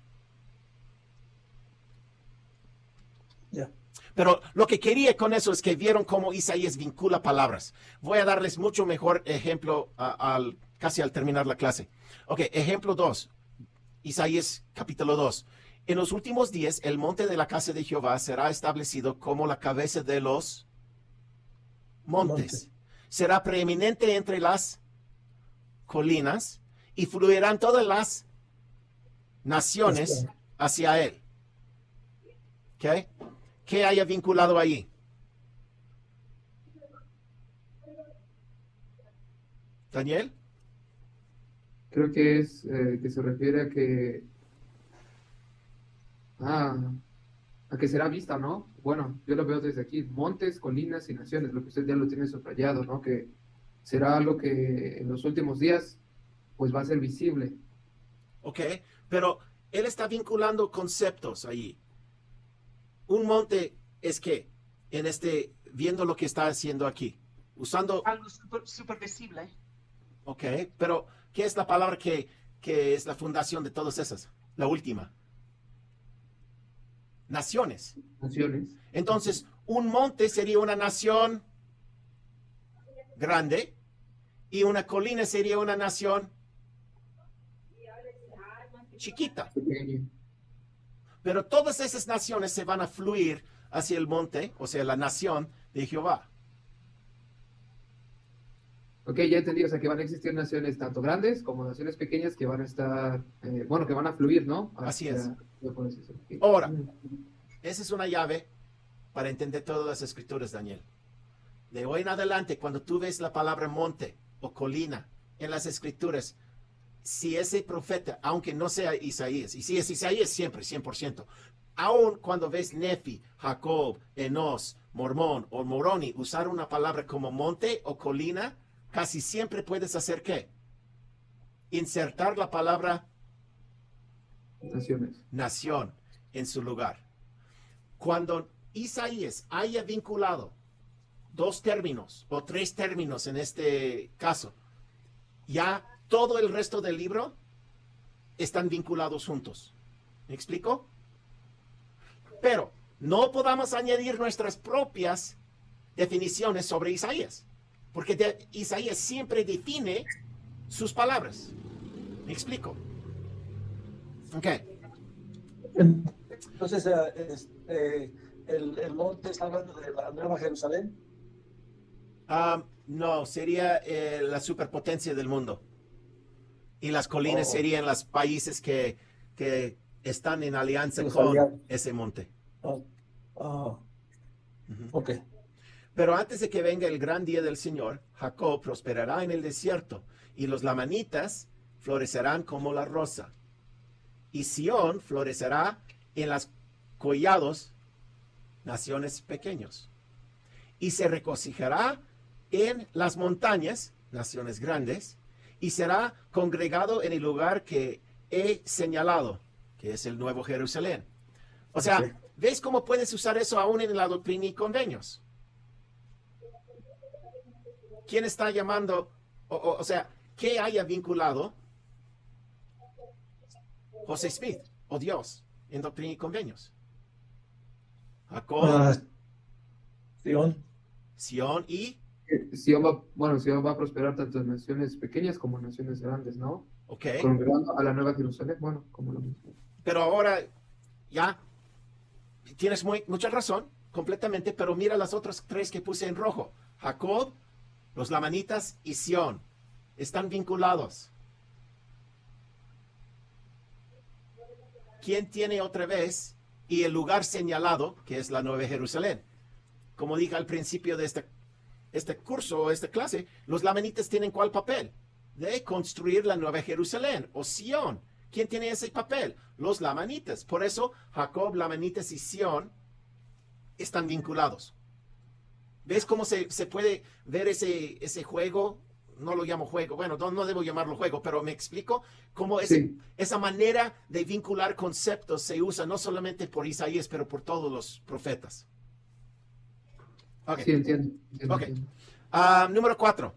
Ya. Pero lo que quería con eso es que vieron cómo Isaías vincula palabras. Voy a darles mucho mejor ejemplo casi al terminar la clase. Ok, ejemplo 2. Isaías capítulo 2. En los últimos días, el monte de la casa de Jehová será establecido como la cabeza de los montes. Será preeminente entre las colinas y fluirán todas las naciones hacia él. ¿Ok? ¿Qué haya vinculado ahí? ¿Daniel? Creo que es que se refiere a que será vista, ¿no? Bueno, yo lo veo desde aquí, montes, colinas y naciones, lo que usted ya lo tiene subrayado, ¿no? Que será algo que en los últimos días, pues va a ser visible. Ok, pero él está vinculando conceptos ahí. Un monte es que, viendo lo que está haciendo aquí, usando... Algo super visible. Ok, pero ¿qué es la palabra que es la fundación de todas esas? La última. Naciones. Naciones. Entonces, un monte sería una nación grande y una colina sería una nación chiquita. Pequeño. Pero todas esas naciones se van a fluir hacia el monte, o sea, la nación de Jehová. Ok, ya entendí, o sea, que van a existir naciones tanto grandes como naciones pequeñas que van a estar, que van a fluir, ¿no? Así es. Okay. Ahora, esa es una llave para entender todas las escrituras, Daniel. De hoy en adelante, cuando tú ves la palabra monte o colina en las escrituras, si ese profeta, aunque no sea Isaías, y si es Isaías siempre, 100%, aun cuando ves Nefi, Jacob, Enos, Mormón o Moroni usar una palabra como monte o colina, casi siempre puedes hacer ¿qué? Insertar la palabra Naciones. nación en su lugar. Cuando Isaías haya vinculado dos términos o tres términos en este caso, ya todo el resto del libro están vinculados juntos. ¿Me explico? Pero no podamos añadir nuestras propias definiciones sobre Isaías, porque Isaías siempre define sus palabras. ¿Me explico? Ok. Entonces, el monte está hablando de la Nueva Jerusalén. No, sería la superpotencia del mundo. Y las colinas serían los países que están en alianza Los con aliados. ese monte. Ok. Pero antes de que venga el gran día del Señor, Jacob prosperará en el desierto y los lamanitas florecerán como la rosa. Y Sión florecerá en los collados, naciones pequeños. Y se regocijará en las montañas, naciones grandes, y será congregado en el lugar que he señalado, que es el Nuevo Jerusalén. O sea, Ok. ¿ves cómo puedes usar eso aún en la doctrina y convenios? ¿Quién está llamando? O sea, ¿qué haya vinculado José Smith o Dios en doctrina y convenios? Jacob, Sion. Sión y... Sion va a prosperar tanto en naciones pequeñas como en naciones grandes, ¿no? Ok, Congregando a la Nueva Jerusalén, bueno, como lo mismo. pero ahora ya tienes mucha razón, completamente, pero mira las otras tres que puse en rojo. Jacob, los lamanitas y Sión están vinculados. ¿Quién tiene otra vez y el lugar señalado, que es la Nueva Jerusalén? Como dije al principio de este curso o esta clase, los lamanitas tienen ¿cuál papel? De construir la Nueva Jerusalén o Sión. ¿Quién tiene ese papel? Los lamanitas. Por eso Jacob, lamanitas y Sión están vinculados. ¿Ves cómo se puede ver ese juego? No lo llamo juego, bueno, no debo llamarlo juego, pero me explico cómo Sí. esa manera de vincular conceptos se usa no solamente por Isaías, pero por todos los profetas. Ok. Sí, entiendo. Ok. Número 4.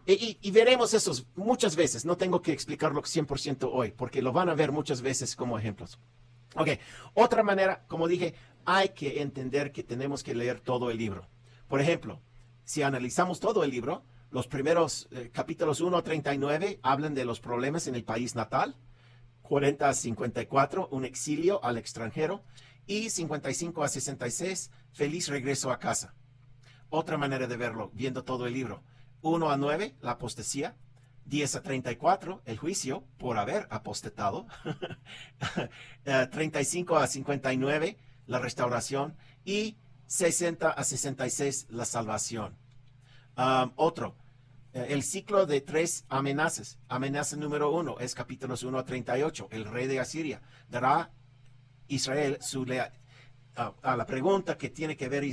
Y veremos eso muchas veces. No tengo que explicarlo 100% hoy, porque lo van a ver muchas veces como ejemplos. Ok. Otra manera, como dije, hay que entender que tenemos que leer todo el libro. Por ejemplo, si analizamos todo el libro, los primeros capítulos 1 a 39 hablan de los problemas en el país natal. 40 a 54, un exilio al extranjero. Y 55 a 66, feliz regreso a casa. Otra manera de verlo, viendo todo el libro. 1 a 9, la apostasía. 10 a 34, el juicio por haber apostetado. 35 a 59, la restauración. Y 60 a 66, la salvación. El ciclo de 3 amenazas. Amenaza número 1 es capítulos 1 a 38. El rey de Asiria dará Israel su lealtad. La pregunta que tiene que ver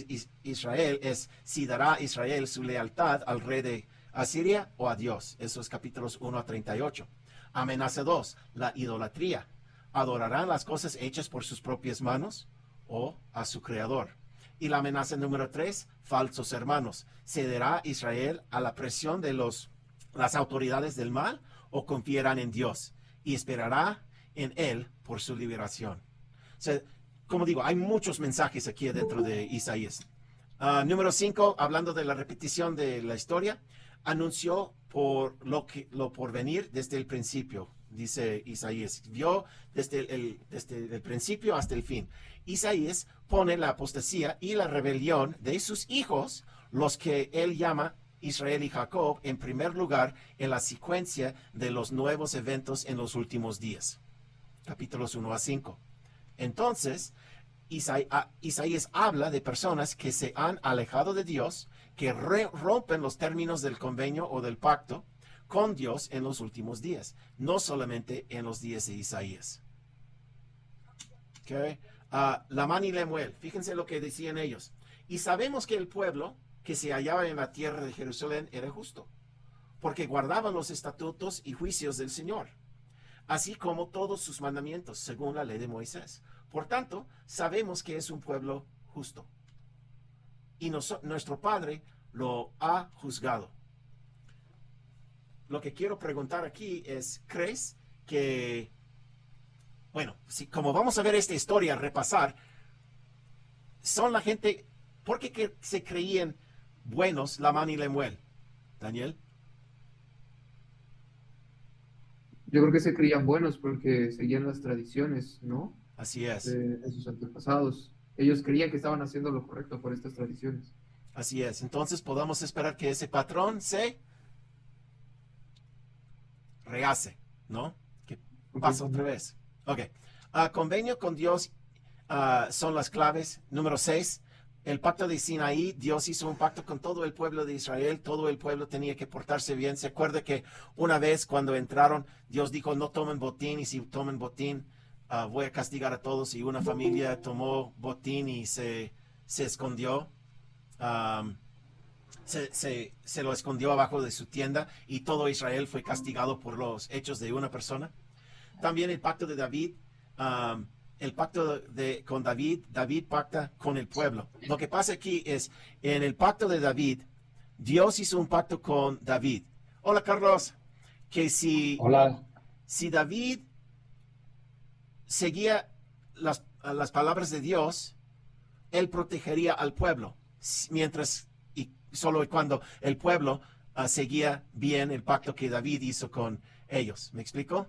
Israel es si dará Israel su lealtad al rey de Asiria o a Dios. Esos capítulos 1 a 38. Amenaza 2, la idolatría. ¿Adorarán las cosas hechas por sus propias manos o a su creador? Y la amenaza número 3, falsos hermanos. ¿Cederá Israel a la presión de las autoridades del mal o confiarán en Dios y esperará en Él por su liberación? O sea, como digo, hay muchos mensajes aquí dentro de Isaías. Número 5, hablando de la repetición de la historia, anunció por lo por venir desde el principio, dice Isaías. Vio desde el principio hasta el fin. Isaías pone la apostasía y la rebelión de sus hijos, los que él llama Israel y Jacob, en primer lugar en la secuencia de los nuevos eventos en los últimos días. Capítulos 1 a 5. Entonces, Isaías habla de personas que se han alejado de Dios, que rompen los términos del convenio o del pacto con Dios en los últimos días, no solamente en los días de Isaías. Okay. Lamán y Lemuel, fíjense lo que decían ellos. Y sabemos que el pueblo que se hallaba en la tierra de Jerusalén era justo, porque guardaban los estatutos y juicios del Señor, así como todos sus mandamientos, según la ley de Moisés. Por tanto, sabemos que es un pueblo justo. Y nuestro Padre lo ha juzgado. Lo que quiero preguntar aquí es, ¿crees que, bueno, si, como vamos a ver esta historia, repasar, son la gente, ¿por qué que se creían buenos Lamán y Lemuel? Daniel. Yo creo que se creían buenos porque seguían las tradiciones, ¿no? Así es, De sus antepasados. Ellos creían que estaban haciendo lo correcto por estas tradiciones. así es. Entonces podamos esperar que ese patrón se rehace, ¿no? Que Ok. pasa otra vez. Ok. Convenio con Dios son las claves. Número 6. El pacto de Sinaí, Dios hizo un pacto con todo el pueblo de Israel, todo el pueblo tenía que portarse bien. Se acuerda que una vez cuando entraron, Dios dijo, no tomen botín, y si tomen botín, voy a castigar a todos. Y una familia tomó botín y se escondió, se lo escondió abajo de su tienda, y todo Israel fue castigado por los hechos de una persona. También el pacto de David, el pacto con David, David pacta con el pueblo. Lo que pasa aquí es, en el pacto de David, Dios hizo un pacto con David. Hola, Carlos. Que Hola. si David seguía las palabras de Dios, él protegería al pueblo, mientras y solo cuando el pueblo seguía bien el pacto que David hizo con ellos. ¿Me explico?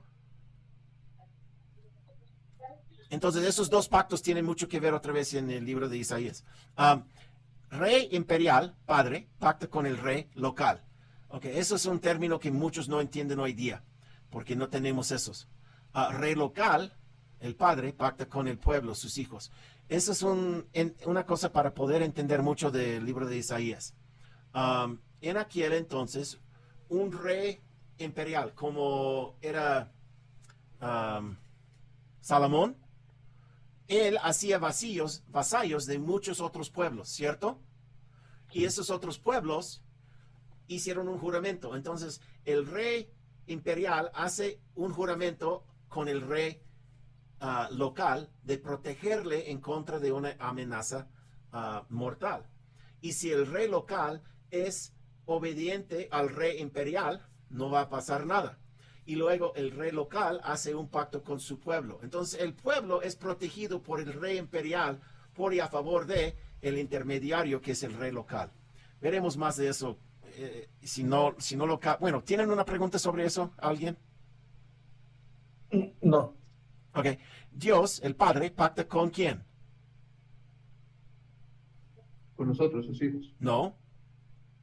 Entonces, esos dos pactos tienen mucho que ver otra vez en el libro de Isaías. Rey imperial, padre, pacta con el rey local. Okay, eso es un término que muchos no entienden hoy día, porque no tenemos esos. Rey local, el padre, pacta con el pueblo, sus hijos. Eso es una cosa para poder entender mucho del libro de Isaías. En aquel entonces, un rey imperial, como era Salomón, él hacía vasallos de muchos otros pueblos, ¿cierto? Y esos otros pueblos hicieron un juramento. Entonces, el rey imperial hace un juramento con el rey local de protegerle en contra de una amenaza mortal. Y si el rey local es obediente al rey imperial, no va a pasar nada. Y luego el rey local hace un pacto con su pueblo. Entonces el pueblo es protegido por el rey imperial por y a favor de el intermediario que es el rey local. Veremos más de eso. Si no lo... Bueno, ¿tienen una pregunta sobre eso? ¿Alguien? No. Ok. Dios, el Padre, pacta con quién? Con nosotros, sus hijos. No.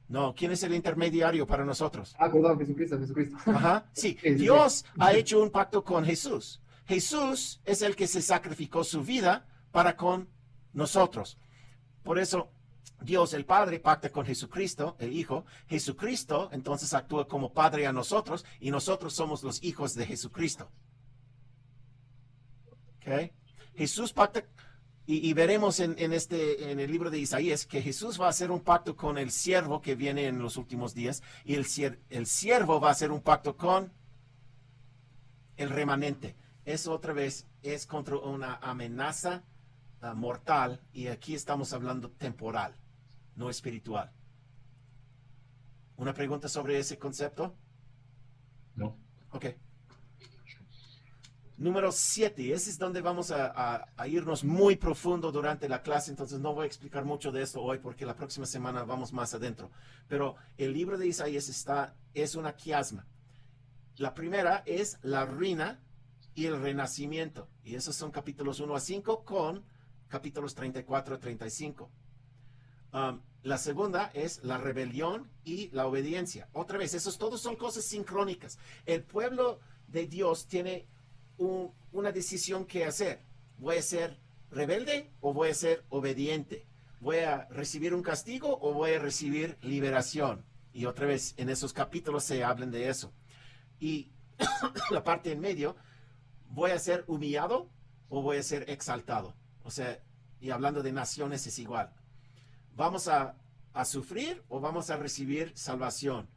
No, ¿quién es el intermediario para nosotros? Perdón, Jesucristo, Jesucristo. Ajá, sí. Sí. Dios ha hecho un pacto con Jesús. Jesús es el que se sacrificó su vida para con nosotros. Por eso, Dios, el Padre, pacta con Jesucristo, el Hijo. Jesucristo, entonces, actúa como Padre a nosotros, y nosotros somos los hijos de Jesucristo. ¿Ok? Jesús pacta... Y veremos en el libro de Isaías que Jesús va a hacer un pacto con el siervo que viene en los últimos días, y el siervo va a hacer un pacto con el remanente. Eso otra vez es contra una amenaza mortal, y aquí estamos hablando temporal, no espiritual. ¿Una pregunta sobre ese concepto? No. Ok. Número 7, ese es donde vamos a irnos muy profundo durante la clase, entonces no voy a explicar mucho de esto hoy porque la próxima semana vamos más adentro. Pero el libro de Isaías es una quiasma. La primera es la ruina y el renacimiento, y esos son capítulos 1 a 5 con capítulos 34 a 35. La segunda es la rebelión y la obediencia. Otra vez, esos todos son cosas sincrónicas. El pueblo de Dios tiene una decisión que hacer. ¿Voy a ser rebelde o voy a ser obediente? ¿Voy a recibir un castigo o voy a recibir liberación? Y otra vez, en esos capítulos se hablan de eso. Y la parte en medio, ¿voy a ser humillado o voy a ser exaltado? O sea, y hablando de naciones es igual. ¿Vamos a sufrir o vamos a recibir salvación?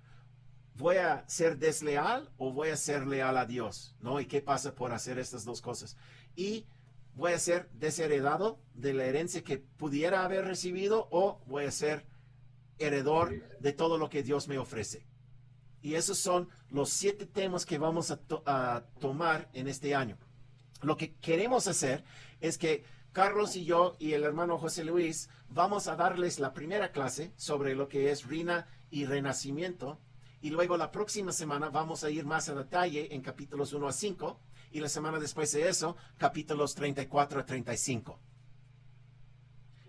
¿Voy a ser desleal o voy a ser leal a Dios? ¿No? ¿Y qué pasa por hacer estas dos cosas? Y voy a ser desheredado de la herencia que pudiera haber recibido o voy a ser heredor de todo lo que Dios me ofrece. Y esos son los 7 temas que vamos a tomar en este año. Lo que queremos hacer es que Carlos y yo y el hermano José Luis vamos a darles la primera clase sobre lo que es reina y renacimiento. Y luego la próxima semana vamos a ir más a detalle en capítulos 1 a 5. Y la semana después de eso, capítulos 34 a 35.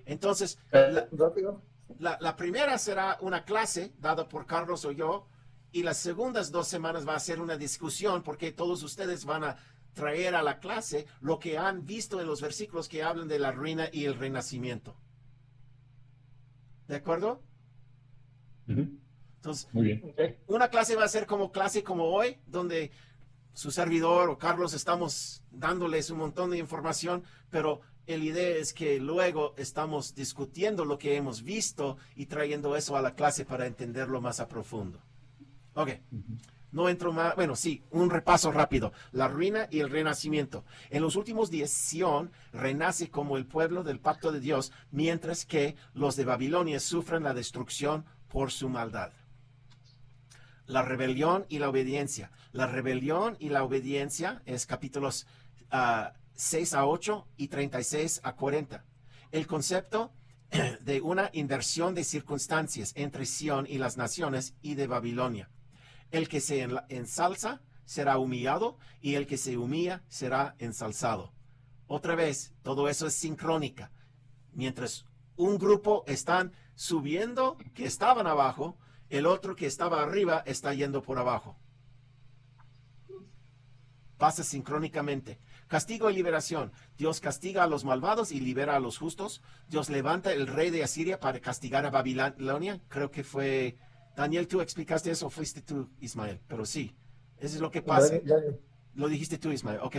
Entonces, Rápido. la primera será una clase dada por Carlos o yo. Y las segundas 2 semanas va a ser una discusión porque todos ustedes van a traer a la clase lo que han visto en los versículos que hablan de la reina y el renacimiento. ¿De acuerdo? Entonces, Muy bien. Okay. una clase va a ser como clase como hoy, donde su servidor o Carlos estamos dándoles un montón de información, pero la idea es que luego estamos discutiendo lo que hemos visto y trayendo eso a la clase para entenderlo más a profundo. Ok. No entro más, bueno, sí, un repaso rápido. La ruina y el renacimiento. En los últimos días, Sión renace como el pueblo del pacto de Dios, mientras que los de Babilonia sufren la destrucción por su maldad. La rebelión y la obediencia. La rebelión y la obediencia es capítulos 6 a 8 y 36 a 40. El concepto de una inversión de circunstancias entre Sión y las naciones y de Babilonia. El que se ensalza será humillado y el que se humilla será ensalzado. Otra vez, todo eso es sincrónica. Mientras un grupo están subiendo que estaban abajo, el otro que estaba arriba está yendo por abajo. Pasa sincrónicamente. Castigo y liberación. Dios castiga a los malvados y libera a los justos. Dios levanta el rey de Asiria para castigar a Babilonia. Creo que fue... Daniel, ¿tú explicaste eso o fuiste tú, Ismael? Pero sí, eso es lo que pasa. Lo dijiste tú, Ismael. Ok.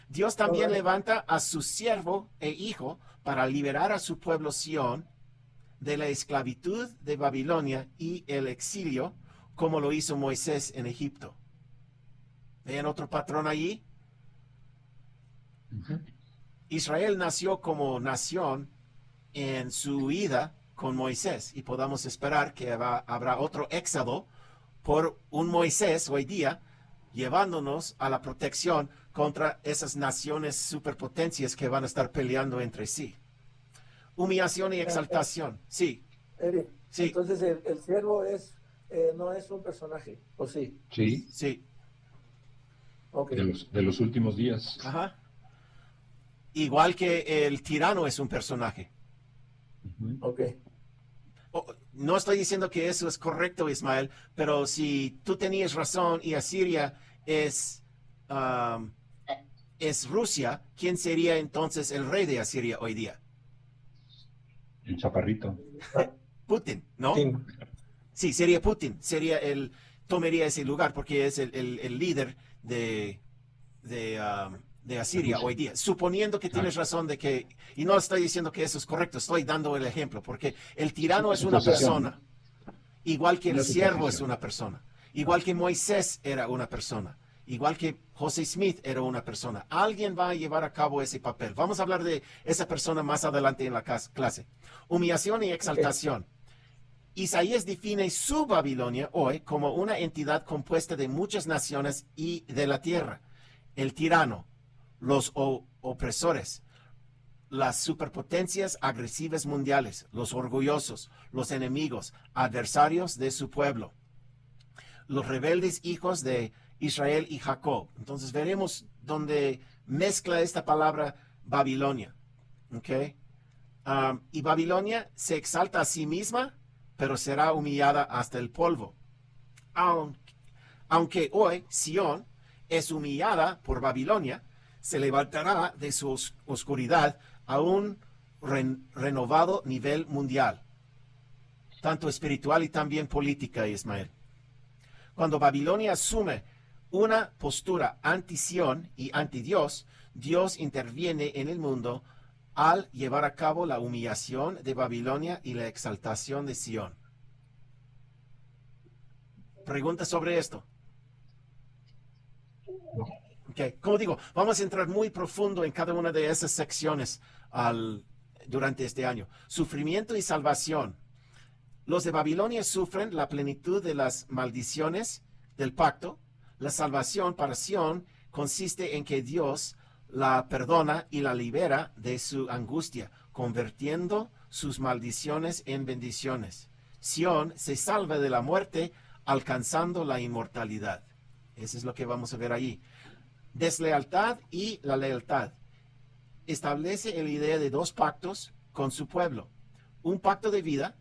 Dios también levanta a su siervo e hijo para liberar a su pueblo Sión de la esclavitud de Babilonia y el exilio, como lo hizo Moisés en Egipto. ¿Vean otro patrón allí? Israel nació como nación en su ida con Moisés y podamos esperar que habrá otro éxodo por un Moisés hoy día llevándonos a la protección contra esas naciones superpotencias que van a estar peleando entre sí. Humillación y exaltación. Sí. Eric, Sí. entonces el siervo no es un personaje, ¿o sí? Sí, Sí. Okay. de los últimos días. Ajá. Igual que el tirano es un personaje. Okay. No estoy diciendo que eso es correcto, Ismael, pero si tú tenías razón y Asiria es Rusia, ¿quién sería entonces el rey de Asiria hoy día? El chaparrito. Putin, ¿no? Sí. Sí, sería Putin, tomaría ese lugar porque es el líder de Asiria hoy día, suponiendo que tienes razón de que, y no estoy diciendo que eso es correcto, estoy dando el ejemplo, porque el tirano es una persona, igual que el siervo es una persona, igual que Moisés era una persona, igual que José Smith era una persona. Alguien va a llevar a cabo ese papel. Vamos a hablar de esa persona más adelante en la clase. Humillación y exaltación. Isaías define su Babilonia hoy como una entidad compuesta de muchas naciones y de la tierra. El tirano, los opresores, las superpotencias agresivas mundiales, los orgullosos, los enemigos, adversarios de su pueblo, los rebeldes hijos de Israel y Jacob. Entonces veremos dónde mezcla esta palabra Babilonia. ¿Okay? Y Babilonia se exalta a sí misma, pero será humillada hasta el polvo. Aunque hoy Sión es humillada por Babilonia, se levantará de su oscuridad a un renovado nivel mundial, tanto espiritual y también política, Ismael. Cuando Babilonia asume una postura anti-Sión y anti-Dios, Dios interviene en el mundo al llevar a cabo la humillación de Babilonia y la exaltación de Sión. ¿Preguntas sobre esto? Okay. Como digo, vamos a entrar muy profundo en cada una de esas secciones durante este año. Sufrimiento y salvación. Los de Babilonia sufren la plenitud de las maldiciones del pacto. La salvación para Sión consiste en que Dios la perdona y la libera de su angustia, convirtiendo sus maldiciones en bendiciones. Sión se salva de la muerte, alcanzando la inmortalidad. Eso es lo que vamos a ver allí. Deslealtad y la lealtad. Establece la idea de dos pactos con su pueblo. Un pacto de vida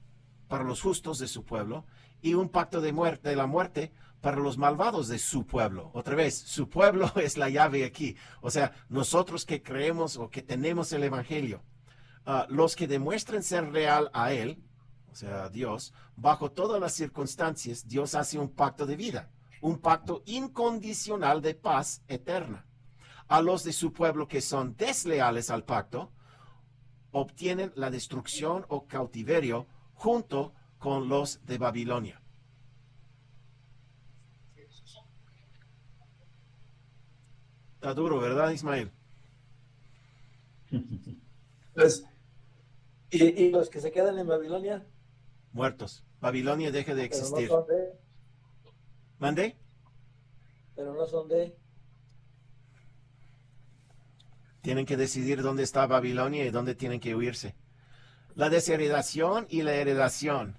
para los justos de su pueblo y un pacto de la muerte para los malvados de su pueblo. Otra vez, su pueblo es la llave aquí. O sea, nosotros que creemos o que tenemos el evangelio, los que demuestran ser real a él, o sea, Dios, bajo todas las circunstancias, Dios hace un pacto de vida, un pacto incondicional de paz eterna. A los de su pueblo que son desleales al pacto, obtienen la destrucción o cautiverio junto con los de Babilonia. Está duro, ¿verdad, Ismael? Pues, y los que se quedan en Babilonia, Muertos. Babilonia deja de pero no existir. son de, ¿Mande? pero no son de, Tienen que decidir dónde está Babilonia y dónde tienen que huirse. La desheredación y la heredación.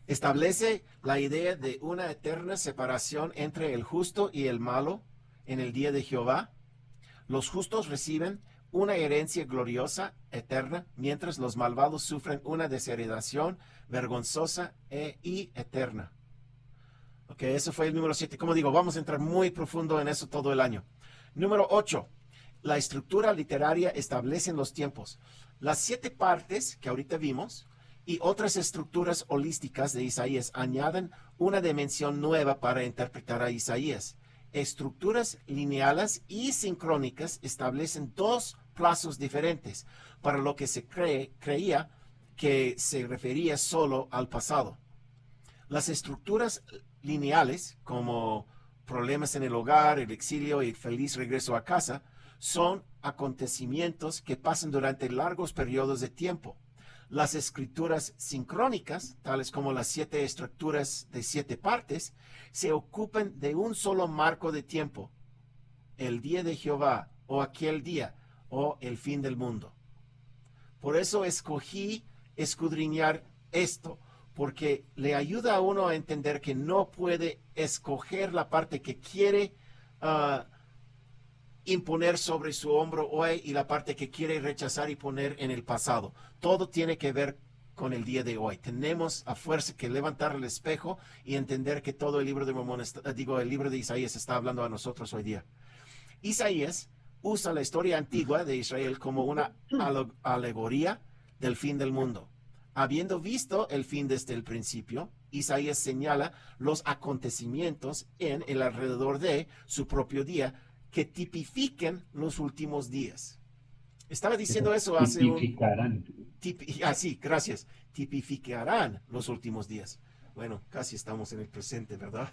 Establece la idea de una eterna separación entre el justo y el malo en el día de Jehová. Los justos reciben una herencia gloriosa, eterna, mientras los malvados sufren una desheredación vergonzosa y eterna. Ok, eso fue el número 7. Como digo, vamos a entrar muy profundo en eso todo el año. Número 8. La estructura literaria establece los tiempos. Las 7 partes que ahorita vimos y otras estructuras holísticas de Isaías añaden una dimensión nueva para interpretar a Isaías. Estructuras lineales y sincrónicas establecen dos plazos diferentes para lo que se creía que se refería solo al pasado. Las estructuras lineales, como problemas en el hogar, el exilio y el feliz regreso a casa, son acontecimientos que pasan durante largos periodos de tiempo. Las escrituras sincrónicas, tales como las 7 estructuras de 7 partes, se ocupan de un solo marco de tiempo, el día de Jehová, o aquel día, o el fin del mundo. Por eso escogí escudriñar esto, porque le ayuda a uno a entender que no puede escoger la parte que quiere imponer sobre su hombro hoy y la parte que quiere rechazar y poner en el pasado. Todo tiene que ver con el día de hoy. Tenemos a fuerza que levantar el espejo y entender que todo el libro de Mormón, el libro de Isaías está hablando a nosotros hoy día. Isaías usa la historia antigua de Israel como una alegoría del fin del mundo. Habiendo visto el fin desde el principio, Isaías señala los acontecimientos en el alrededor de su propio día que tipifiquen los últimos días. Estaba diciendo eso hace Tipificarán. sí, gracias. Tipificarán los últimos días. Bueno, casi estamos en el presente, ¿verdad?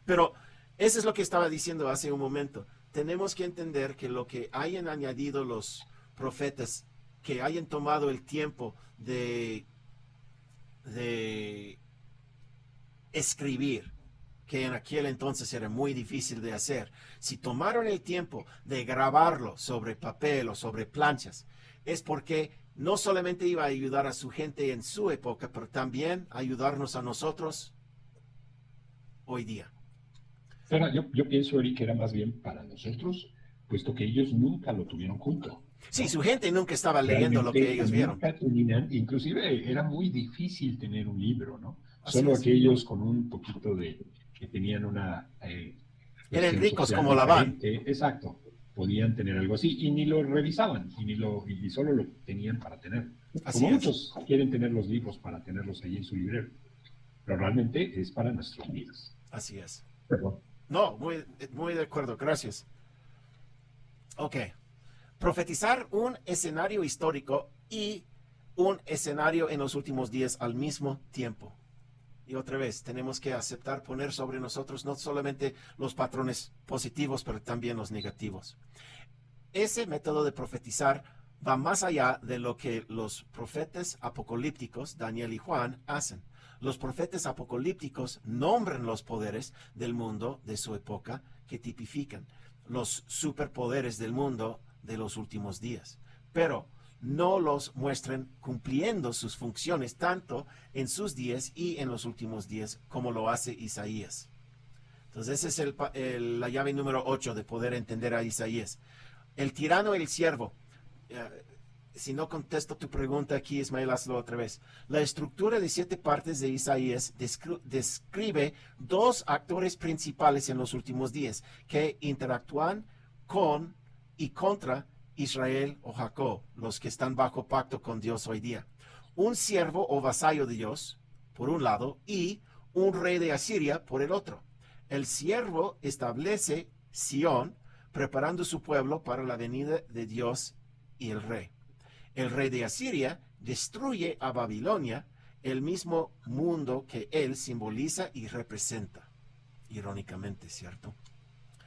Pero eso es lo que estaba diciendo hace un momento. Tenemos que entender que lo que hayan añadido los profetas, que hayan tomado el tiempo de escribir, que en aquel entonces era muy difícil de hacer. Si tomaron el tiempo de grabarlo sobre papel o sobre planchas, es porque no solamente iba a ayudar a su gente en su época, pero también ayudarnos a nosotros hoy día. Pero yo pienso, Eric, que era más bien para nosotros, puesto que ellos nunca lo tuvieron junto. Sí, su gente nunca estaba leyendo lo que ellos vieron. Inclusive era muy difícil tener un libro, ¿no? Así Solo es. aquellos con un poquito que tenían una... Eran ricos como Labán. Exacto, podían tener algo así y ni lo revisaban y solo lo tenían para tener. Así Como es. muchos quieren tener los libros para tenerlos ahí en su librero, pero realmente es para nuestros días. Así es. Perdón. No, muy de acuerdo, gracias. Ok. Profetizar un escenario histórico y un escenario en los últimos días al mismo tiempo. Y otra vez, tenemos que aceptar, poner sobre nosotros no solamente los patrones positivos, pero también los negativos. Ese método de profetizar va más allá de lo que los profetas apocalípticos, Daniel y Juan, hacen. Los profetas apocalípticos nombran los poderes del mundo de su época que tipifican los superpoderes del mundo de los últimos días, pero no los muestran cumpliendo sus funciones tanto en sus días y en los últimos días como lo hace Isaías. Entonces esa es la llave número 8 de poder entender a Isaías. El tirano y el siervo. Si no contesto tu pregunta aquí, Ismael, hazlo otra vez. La estructura de 7 partes de Isaías describe 2 actores principales en los últimos días que interactúan con y contra Israel o Jacob, los que están bajo pacto con Dios hoy día. Un siervo o vasallo de Dios, por un lado, y un rey de Asiria, por el otro. El siervo establece Sión, preparando su pueblo para la venida de Dios y el rey. El rey de Asiria destruye a Babilonia, el mismo mundo que él simboliza y representa. Irónicamente, ¿cierto?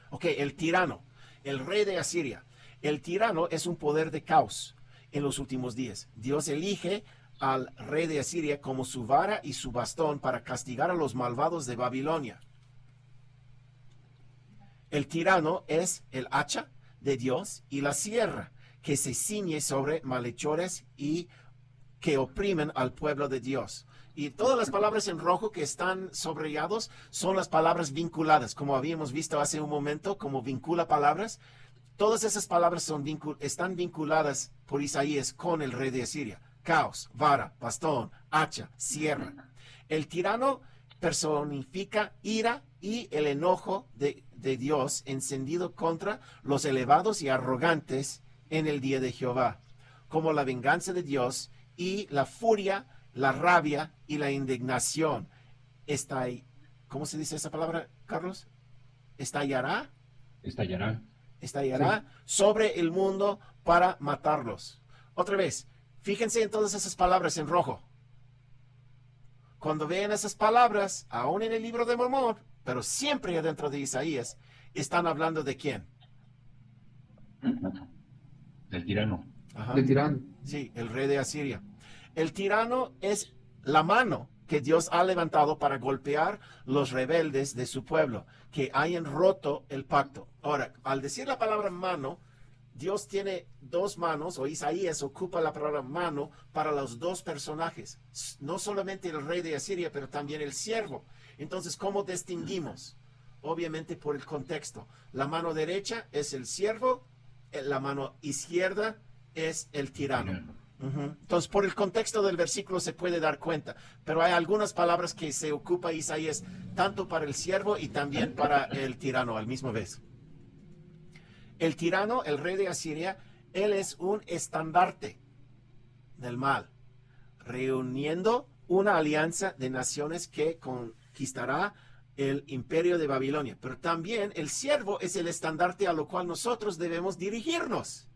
Ok, el tirano, el rey de Asiria. El tirano es un poder de caos en los últimos días. Dios elige al rey de Asiria como su vara y su bastón para castigar a los malvados de Babilonia. El tirano es el hacha de Dios y la sierra que se ciñe sobre malhechores y que oprimen al pueblo de Dios. Y todas las palabras en rojo que están subrayados son las palabras vinculadas, como habíamos visto hace un momento, como vincula palabras. Todas esas palabras están vinculadas por Isaías con el rey de Asiria. Caos, vara, bastón, hacha, sierra. El tirano personifica ira y el enojo de Dios encendido contra los elevados y arrogantes en el día de Jehová, como la venganza de Dios y la furia, la rabia y la indignación. ¿Cómo se dice esa palabra, Carlos? Estallará. Estallará. Estallará sobre el mundo para matarlos. Otra vez, fíjense en todas esas palabras en rojo. Cuando vean esas palabras, aún en el libro de Mormón, pero siempre adentro de Isaías, están hablando de quién. Del tirano. Ajá. Del tirano. Sí, el rey de Asiria. El tirano es la mano que Dios ha levantado para golpear los rebeldes de su pueblo, que hayan roto el pacto. Ahora, al decir la palabra mano, Dios tiene 2 manos, o Isaías ocupa la palabra mano para los 2 personajes. No solamente el rey de Asiria, pero también el siervo. Entonces, ¿cómo distinguimos? Obviamente por el contexto. La mano derecha es el siervo, la mano izquierda es el tirano. Entonces, por el contexto del versículo se puede dar cuenta, pero hay algunas palabras que se ocupa Isaías tanto para el siervo y también para el tirano al mismo vez. El tirano, el rey de Asiria, él es un estandarte del mal, reuniendo una alianza de naciones que conquistará el imperio de Babilonia. Pero también el siervo es el estandarte a lo cual nosotros debemos dirigirnos.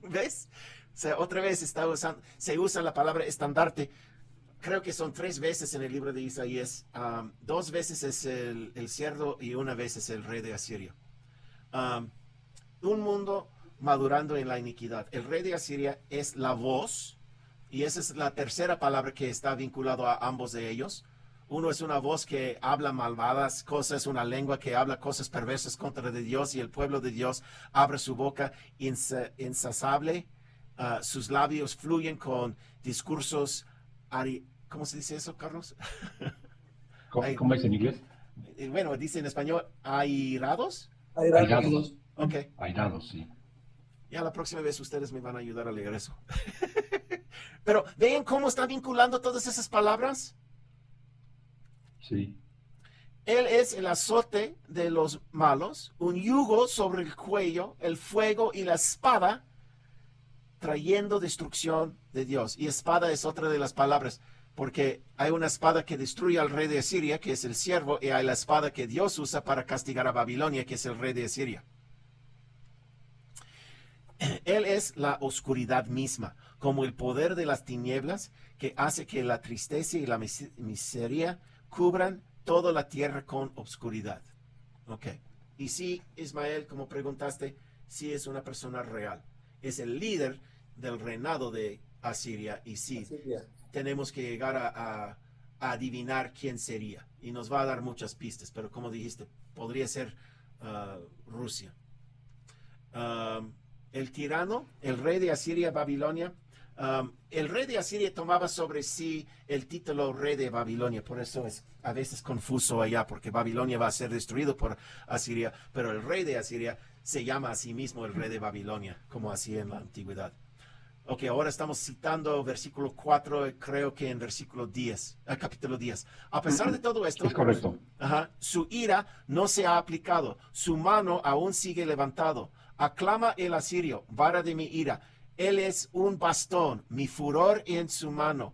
¿Ves? O sea, otra vez se usa la palabra estandarte. Creo que son 3 veces en el libro de Isaías. 2 veces es el siervo y 1 vez es el rey de Asiria. Un mundo madurando en la iniquidad. El rey de Asiria es la voz, y esa es la tercera palabra que está vinculado a ambos de ellos. Uno es una voz que habla malvadas cosas, una lengua que habla cosas perversas contra de Dios, y el pueblo de Dios abre su boca insaciable. Sus labios fluyen con discursos, ¿cómo se dice eso, Carlos? ¿Cómo es en inglés? Bueno, dice en español, airados. Airados. Ok. Airados, sí. Ya la próxima vez ustedes me van a ayudar a leer eso. Pero, ¿ven cómo está vinculando todas esas palabras? Sí. Él es el azote de los malos, un yugo sobre el cuello, el fuego y la espada, trayendo destrucción de Dios. Y espada es otra de las palabras, porque hay una espada que destruye al rey de Asiria, que es el siervo, y hay la espada que Dios usa para castigar a Babilonia, que es el rey de Asiria. Él es la oscuridad misma, como el poder de las tinieblas que hace que la tristeza y la miseria cubran toda la tierra con obscuridad. Ok. Y sí, Ismael, como preguntaste, sí es una persona real. Es el líder del reinado de Asiria y sí, Asiria. tenemos que llegar a adivinar quién sería. Y nos va a dar muchas pistas, pero como dijiste, podría ser Rusia. El tirano, el rey de Asiria, Babilonia. El rey de Asiria tomaba sobre sí el título rey de Babilonia, por eso es a veces confuso allá, porque Babilonia va a ser destruido por Asiria, pero el rey de Asiria se llama a sí mismo el rey de Babilonia, como hacía en la antigüedad. Ok, ahora estamos citando versículo 4, creo que en versículo 10, capítulo 10. A pesar de todo esto, Es correcto. su ira no se ha aplicado, su mano aún sigue levantado. Aclama el asirio, vara de mi ira. Él es un bastón, mi furor en su mano.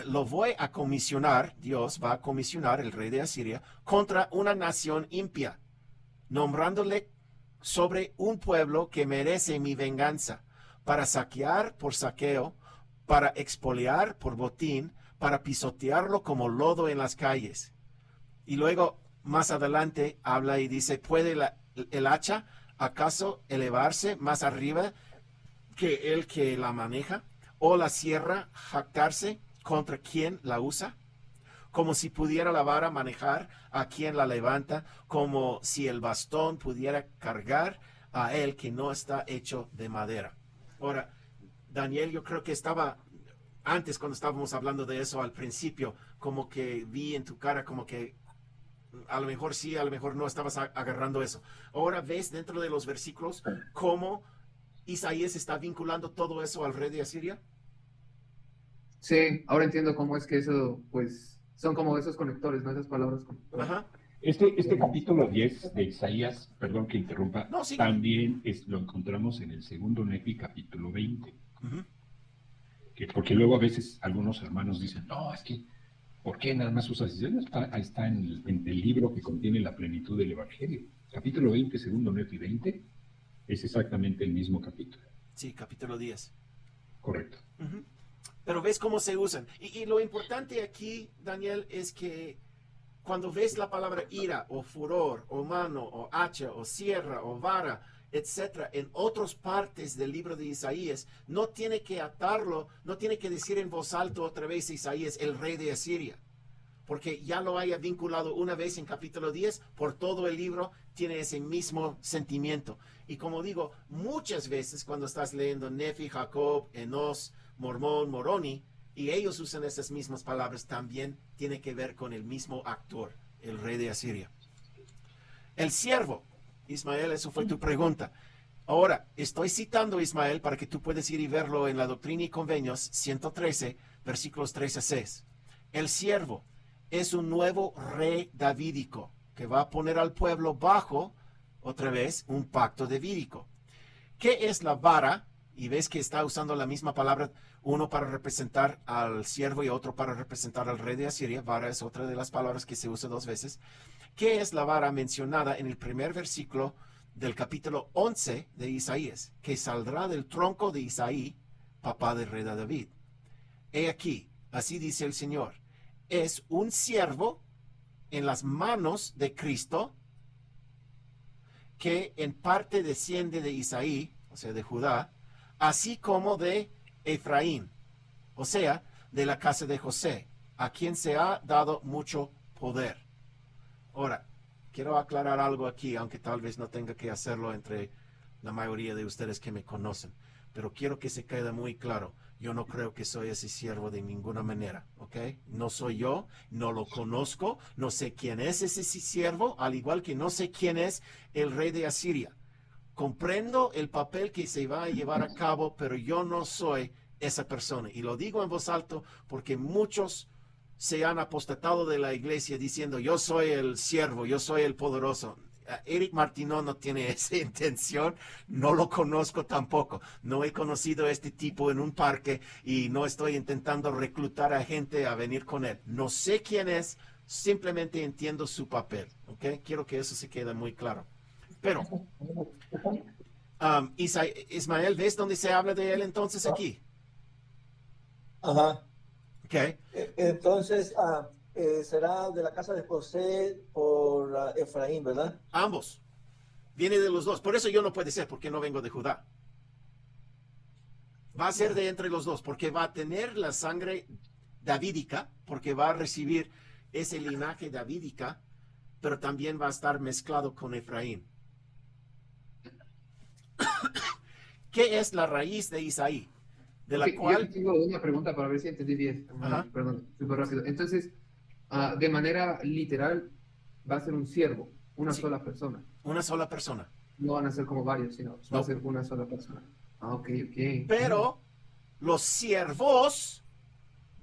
Lo voy a comisionar, Dios va a comisionar el rey de Asiria contra una nación impía, nombrándole sobre un pueblo que merece mi venganza, para saquear por saqueo, para expoliar por botín, para pisotearlo como lodo en las calles. Y luego, más adelante, habla y dice, ¿puede el hacha acaso elevarse más arriba que el que la maneja? ¿O la sierra jactarse contra quien la usa? Como si pudiera la vara manejar a quien la levanta, como si el bastón pudiera cargar a él que no está hecho de madera. Ahora, Daniel, yo creo que estaba, antes cuando estábamos hablando de eso al principio, como que vi en tu cara como que a lo mejor sí, a lo mejor no estabas agarrando eso. Ahora ves dentro de los versículos cómo Isaías está vinculando todo eso al rey de Asiria. Sí, ahora entiendo cómo es que eso, pues, son como esos conectores, ¿no? Esas palabras conectores. Ajá. Este capítulo 10 de Isaías, perdón que interrumpa, No, sí. también lo encontramos en el segundo Nefi, capítulo 20. Uh-huh. Porque luego a veces algunos hermanos dicen, no, es que, ¿por qué nada más usas Isaías? Ahí está en el libro que contiene la plenitud del Evangelio. Capítulo 20, segundo Nefi 20, es exactamente el mismo capítulo. Sí, capítulo 10. Correcto. Uh-huh. Pero ves cómo se usan. Y lo importante aquí, Daniel, es que cuando ves la palabra ira o furor o mano o hacha o sierra o vara, etcétera, en otras partes del libro de Isaías, no tiene que atarlo, no tiene que decir en voz alta otra vez Isaías, el rey de Asiria, porque ya lo haya vinculado una vez en capítulo 10, por todo el libro tiene ese mismo sentimiento. Y como digo, muchas veces cuando estás leyendo Nefi, Jacob, Enos, Mormón, Moroni, y ellos usan esas mismas palabras, también tiene que ver con el mismo actor, el rey de Asiria. El siervo, Ismael, eso fue tu pregunta. Ahora, estoy citando, Ismael, para que tú puedas ir y verlo en la Doctrina y Convenios 113, versículos 3 a 6. El siervo es un nuevo rey davídico que va a poner al pueblo bajo, otra vez, un pacto davídico. ¿Qué es la vara? Y ves que está usando la misma palabra, uno para representar al siervo y otro para representar al rey de Asiria. Vara es otra de las palabras que se usa dos veces. ¿Qué es la vara mencionada en el primer versículo del capítulo 11 de Isaías? Que saldrá del tronco de Isaí, papá del rey David. He aquí, así dice el Señor, es un siervo en las manos de Cristo, que en parte desciende de Isaí, o sea, de Judá, así como de Efraín, o sea, de la casa de José, a quien se ha dado mucho poder. Ahora, quiero aclarar algo aquí, aunque tal vez no tenga que hacerlo entre la mayoría de ustedes que me conocen, pero quiero que se quede muy claro. Yo no creo que soy ese siervo de ninguna manera, ¿ok? No soy yo, no lo conozco, no sé quién es ese siervo, al igual que no sé quién es el rey de Asiria. Comprendo el papel que se va a llevar a cabo, pero yo no soy esa persona. Y lo digo en voz alta porque muchos se han apostatado de la iglesia diciendo, yo soy el siervo, yo soy el poderoso. Eric Martineau no tiene esa intención, no lo conozco tampoco. No he conocido a este tipo en un parque y no estoy intentando reclutar a gente a venir con él. No sé quién es, simplemente entiendo su papel, ¿ok? Quiero que eso se quede muy claro. Pero, Ismael, ¿ves dónde se habla de él entonces aquí? Ajá. Okay. Entonces, será de la casa de José por Efraín, ¿verdad? Ambos. Viene de los dos. Por eso yo no puede ser, porque no vengo de Judá. Va a ser de entre los dos, porque va a tener la sangre davídica, porque va a recibir ese linaje davídica, pero también va a estar mezclado con Efraín. ¿Qué es la raíz de Isaí? De la Ok, cual... yo tengo una pregunta para ver si entendí bien. Ajá. Perdón, súper rápido. Entonces, de manera literal, va a ser un siervo, una Sí. sola persona. Una sola persona. No van a ser como varios, sino va No. a ser una sola persona. Ah, ok, ok. Pero los siervos,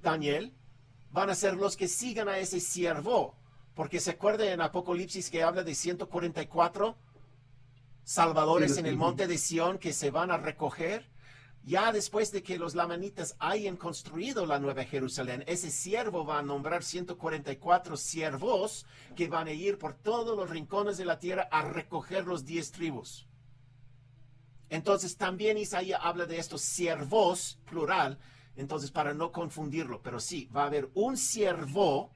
Daniel, van a ser los que sigan a ese siervo. Porque se acuerda en Apocalipsis que habla de 144 salvadores Sí, en el sí. monte de Sión que se van a recoger. Ya después de que los lamanitas hayan construido la Nueva Jerusalén, ese siervo va a nombrar 144 siervos que van a ir por todos los rincones de la tierra a recoger los 10 tribus. Entonces también Isaías habla de estos siervos, plural, entonces para no confundirlo, pero sí, va a haber un siervo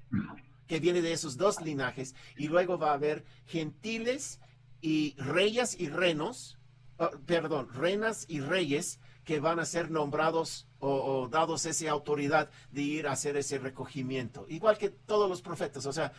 que viene de esos dos linajes y luego va a haber gentiles y reyes y renos, reinas y reyes que van a ser nombrados o dados esa autoridad de ir a hacer ese recogimiento, igual que todos los profetas. O sea,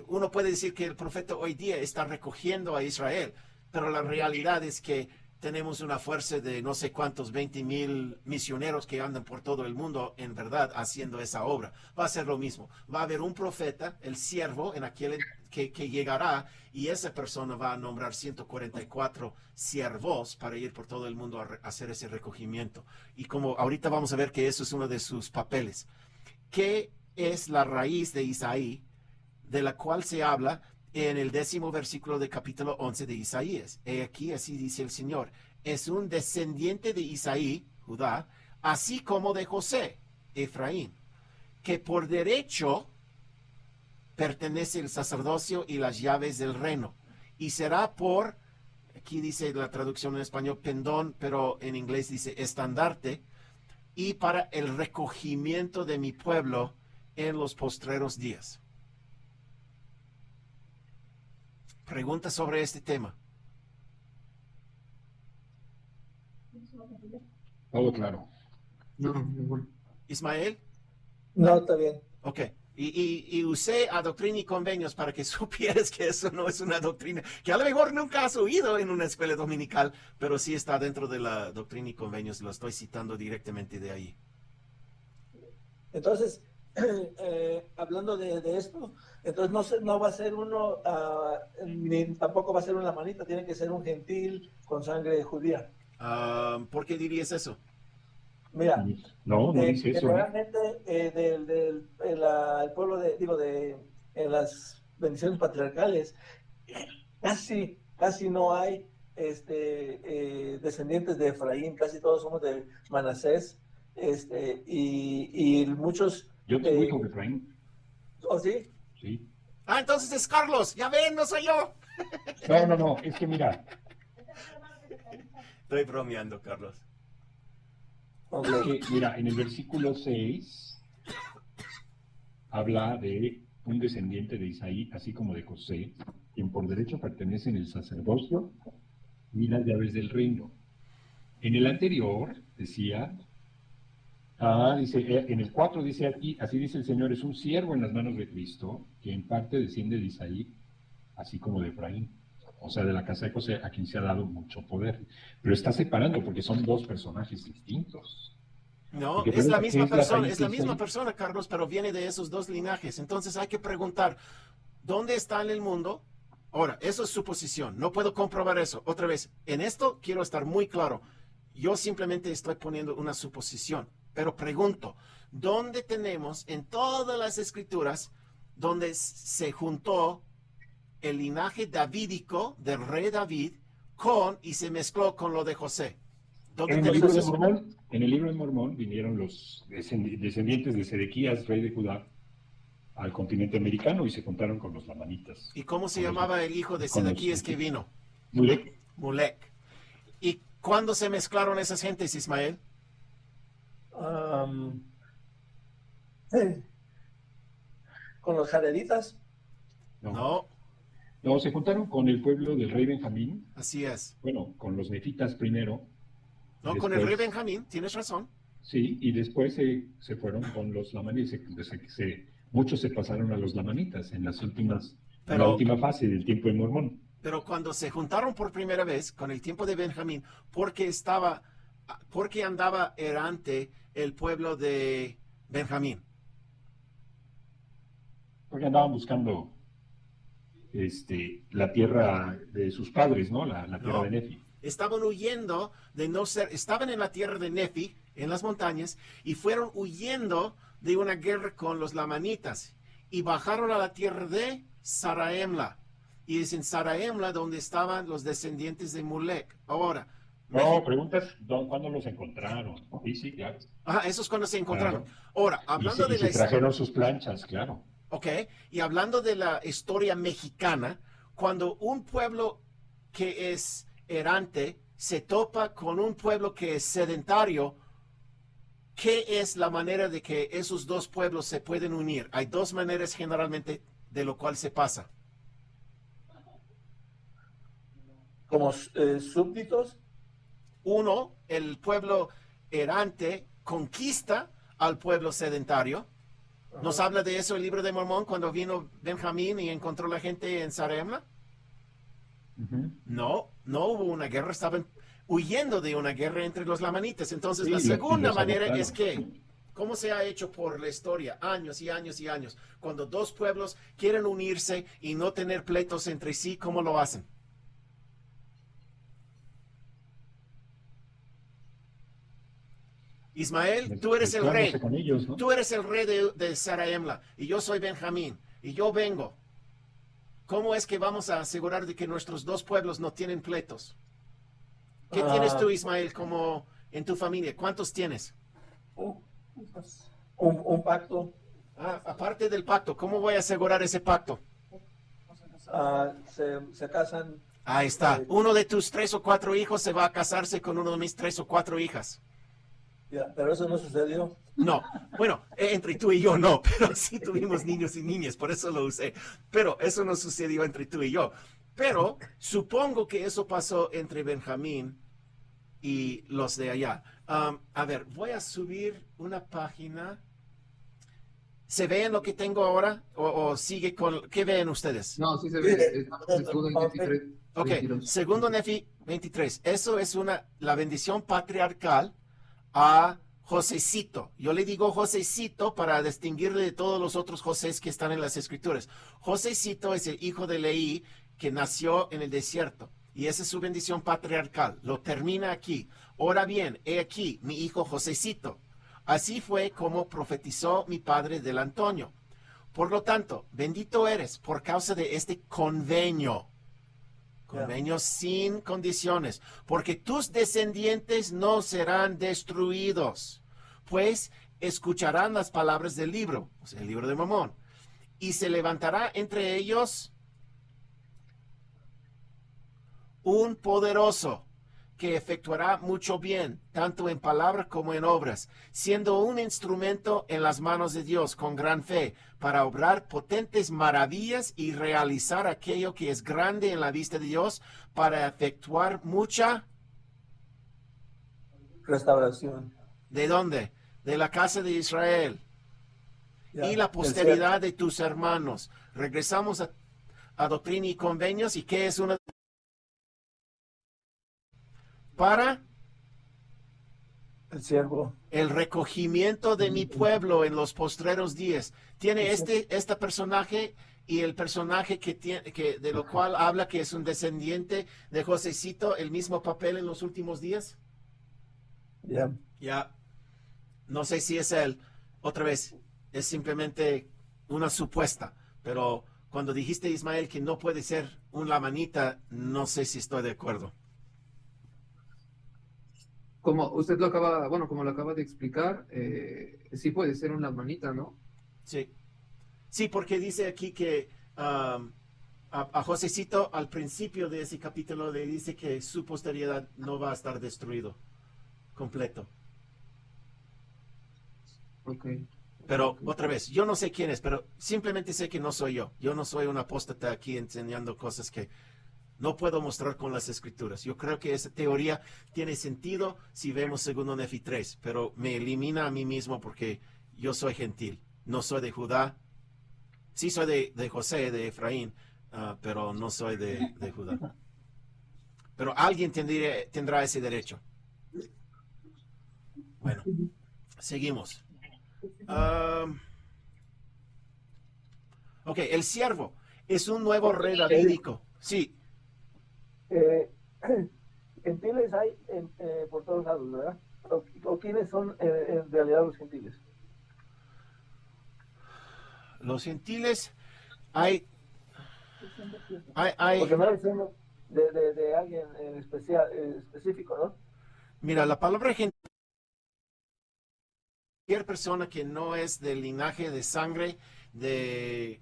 uno puede decir que el profeta hoy día está recogiendo a Israel, pero la realidad es que tenemos una fuerza de no sé cuántos, 20,000 misioneros que andan por todo el mundo, en verdad, haciendo esa obra. Va a ser lo mismo. Va a haber un profeta, el siervo, en aquel que llegará, y esa persona va a nombrar 144 siervos para ir por todo el mundo a hacer ese recogimiento. Y como ahorita vamos a ver que eso es uno de sus papeles. ¿Qué es la raíz de Isaí, de la cual se habla en el 10º versículo del capítulo 11 de Isaías? He aquí, así dice el Señor, es un descendiente de Isaí, Judá, así como de José, Efraín, que por derecho pertenece el sacerdocio y las llaves del reino, y será por, aquí dice la traducción en español, pendón, pero en inglés dice estandarte, y para el recogimiento de mi pueblo en los postreros días. Pregunta sobre este tema. Todo claro. No, ninguno. Ismael, No, está bien. ok. Y usé a Doctrina y Convenios para que supieras que eso no es una doctrina, que a lo mejor nunca has oído en una escuela dominical, pero sí está dentro de la Doctrina y Convenios, lo estoy citando directamente de ahí. Entonces, hablando de esto, entonces no va a ser uno, ni tampoco va a ser una manita, tiene que ser un gentil con sangre judía. ¿Por qué dirías eso? Mira, No, no dice eso. generalmente el pueblo en las bendiciones patriarcales casi no hay descendientes de Efraín, casi todos somos de Manasés, y muchos. Yo tengo hijo de Efraín. ¿Oh, sí? Sí. Ah, entonces es Carlos, ya ven, no soy yo. No, es que mira, Estoy bromeando, Carlos. Ok. que, mira, en el versículo 6 habla de un descendiente de Isaí, así como de José, quien por derecho pertenece en el sacerdocio y las llaves del reino. En el anterior decía, dice, en el 4 dice aquí, así dice el Señor, es un siervo en las manos de Cristo, que en parte desciende de Isaí, así como de Efraín, o sea, de la casa de José, a quien se ha dado mucho poder. Pero está separando porque son dos personajes distintos. No, Porque es la pregunta, misma ¿qué es la persona, raíz es de la misma Isaí? persona, Carlos, pero viene de esos dos linajes. Entonces hay que preguntar, ¿dónde está en el mundo? Ahora, eso es suposición, no puedo comprobar eso. Otra vez, en esto quiero estar muy claro. Yo simplemente estoy poniendo una suposición, pero pregunto, ¿dónde tenemos en todas las escrituras donde se juntó el linaje davídico del rey David y se mezcló con lo de José? ¿Dónde En el libro tenemos de eso? Mormón, en el libro de Mormón vinieron los descendientes de Sedequías, rey de Judá, al continente americano y se juntaron con los lamanitas. ¿Y cómo se Con los- llamaba el hijo de con los- Sedequías que vino? Mulek. Mulek. ¿Y cuándo se mezclaron esas gentes, Ismael? con los jareditas. No, No, se juntaron con el pueblo del rey Benjamín, así es. bueno, con los nefitas primero, No, y con el rey después, Benjamín, tienes razón. sí, y después se fueron con los lamanitas, muchos se pasaron a los lamanitas en en la Pero, última fase del tiempo de Mormón. pero cuando se juntaron por primera vez con el tiempo de Benjamín, porque andaba errante el pueblo de Benjamín. Porque andaban buscando la tierra de sus padres, ¿no? La tierra No, de Nefi. estaban huyendo de no ser, estaban en la tierra de Nefi, en las montañas, y fueron huyendo de una guerra con los lamanitas, y bajaron a la tierra de Saraemla, y es en Saraemla donde estaban los descendientes de Mulek. Ahora, No, preguntas cuándo los encontraron. Sí, sí, claro. ajá, eso es cuando se encontraron. Claro. Ahora, Y hablando de se la trajeron sus planchas, claro. ok, y hablando de la historia mexicana, cuando un pueblo que es errante se topa con un pueblo que es sedentario, ¿qué es la manera de que esos dos pueblos se pueden unir? Hay dos maneras generalmente de lo cual se pasa. Como súbditos. Uno, el pueblo errante conquista al pueblo sedentario. ¿Nos habla de eso el libro de Mormón cuando vino Benjamín y encontró la gente en Zaremla? No, no hubo una guerra, estaban huyendo de una guerra entre los lamanitas. Entonces, Sí, la segunda los manera adoptaron. es que, ¿cómo se ha hecho por la historia? Años y años y años. Cuando dos pueblos quieren unirse y no tener pleitos entre sí, ¿cómo lo hacen? Ismael, tú eres el Mezclándose rey. con ellos, ¿no? Tú eres el rey de Saraemla y yo soy Benjamín y yo vengo. ¿Cómo es que vamos a asegurar de que nuestros dos pueblos no tienen pleitos? ¿Qué tienes tú, Ismael, como en tu familia? ¿Cuántos tienes? Un pacto. Aparte del pacto, ¿cómo voy a asegurar ese pacto? Se casan. Ahí está. Uno de tus 3 o 4 hijos se va a casarse con uno de mis 3 o 4 hijas. Ya, pero eso no sucedió. No, bueno, entre tú y yo no, pero sí tuvimos niños y niñas, por eso lo usé. Pero eso no sucedió entre tú y yo. Pero supongo que eso pasó entre Benjamín y los de allá. A ver, voy a subir una página. ¿Se ven lo que tengo ahora? ¿O sigue con... ¿Qué ven ustedes? No, sí se ve. Estamos en segundo en 23. Ok, 22. segundo Nefi 23. Eso es la bendición patriarcal a Josecito. Yo le digo Josecito para distinguirle de todos los otros Josés que están en las escrituras. Josecito es el hijo de Leí que nació en el desierto. Y esa es su bendición patriarcal. Lo termina aquí. Ahora bien, he aquí mi hijo Josecito. Así fue como profetizó mi padre del Antonio. Por lo tanto, bendito eres por causa de este convenio. Convenio sin condiciones, porque tus descendientes no serán destruidos, pues escucharán las palabras del libro, o sea, el libro de Mormón, y se levantará entre ellos un poderoso que efectuará mucho bien, tanto en palabra como en obras, siendo un instrumento en las manos de Dios con gran fe, para obrar potentes maravillas y realizar aquello que es grande en la vista de Dios, para efectuar mucha... Restauración. ¿De dónde? De la casa de Israel. Ya, Y la posteridad de tus hermanos. Regresamos a Doctrina y Convenios. ¿Y qué es una? Para el siervo. el recogimiento de mi pueblo en los postreros días. Tiene este personaje y el personaje de lo cual habla que es un descendiente de Josecito, el mismo papel en los últimos días. Ya. Ya, no sé si es él. Otra vez, es simplemente una supuesta. Pero cuando dijiste, Ismael, que no puede ser un lamanita, no sé si estoy de acuerdo. Como usted lo acaba, bueno, como lo acaba de explicar, sí puede ser una manita, ¿no? Sí. Sí, porque dice aquí que a Josecito al principio de ese capítulo le dice que su posteridad no va a estar destruido completo. Ok. Pero otra vez, yo no sé quién es, pero simplemente sé que no soy yo. Yo no soy un apóstata aquí enseñando cosas que no puedo mostrar con las escrituras. Yo creo que esa teoría tiene sentido si vemos segundo Nefi 3, pero me elimina a mí mismo porque yo soy gentil. No soy de Judá. Sí soy de José, de Efraín, pero no soy de Judá. Pero alguien tendrá ese derecho. Bueno, seguimos. Ok, el siervo es un nuevo rey davídico. Sí, Eh, gentiles hay por todos lados, ¿verdad? ¿O quiénes son en realidad los gentiles? los gentiles hay, Porque no decimos de alguien en especial, específico, ¿no? mira, la palabra gentil, cualquier persona que no es del linaje de sangre de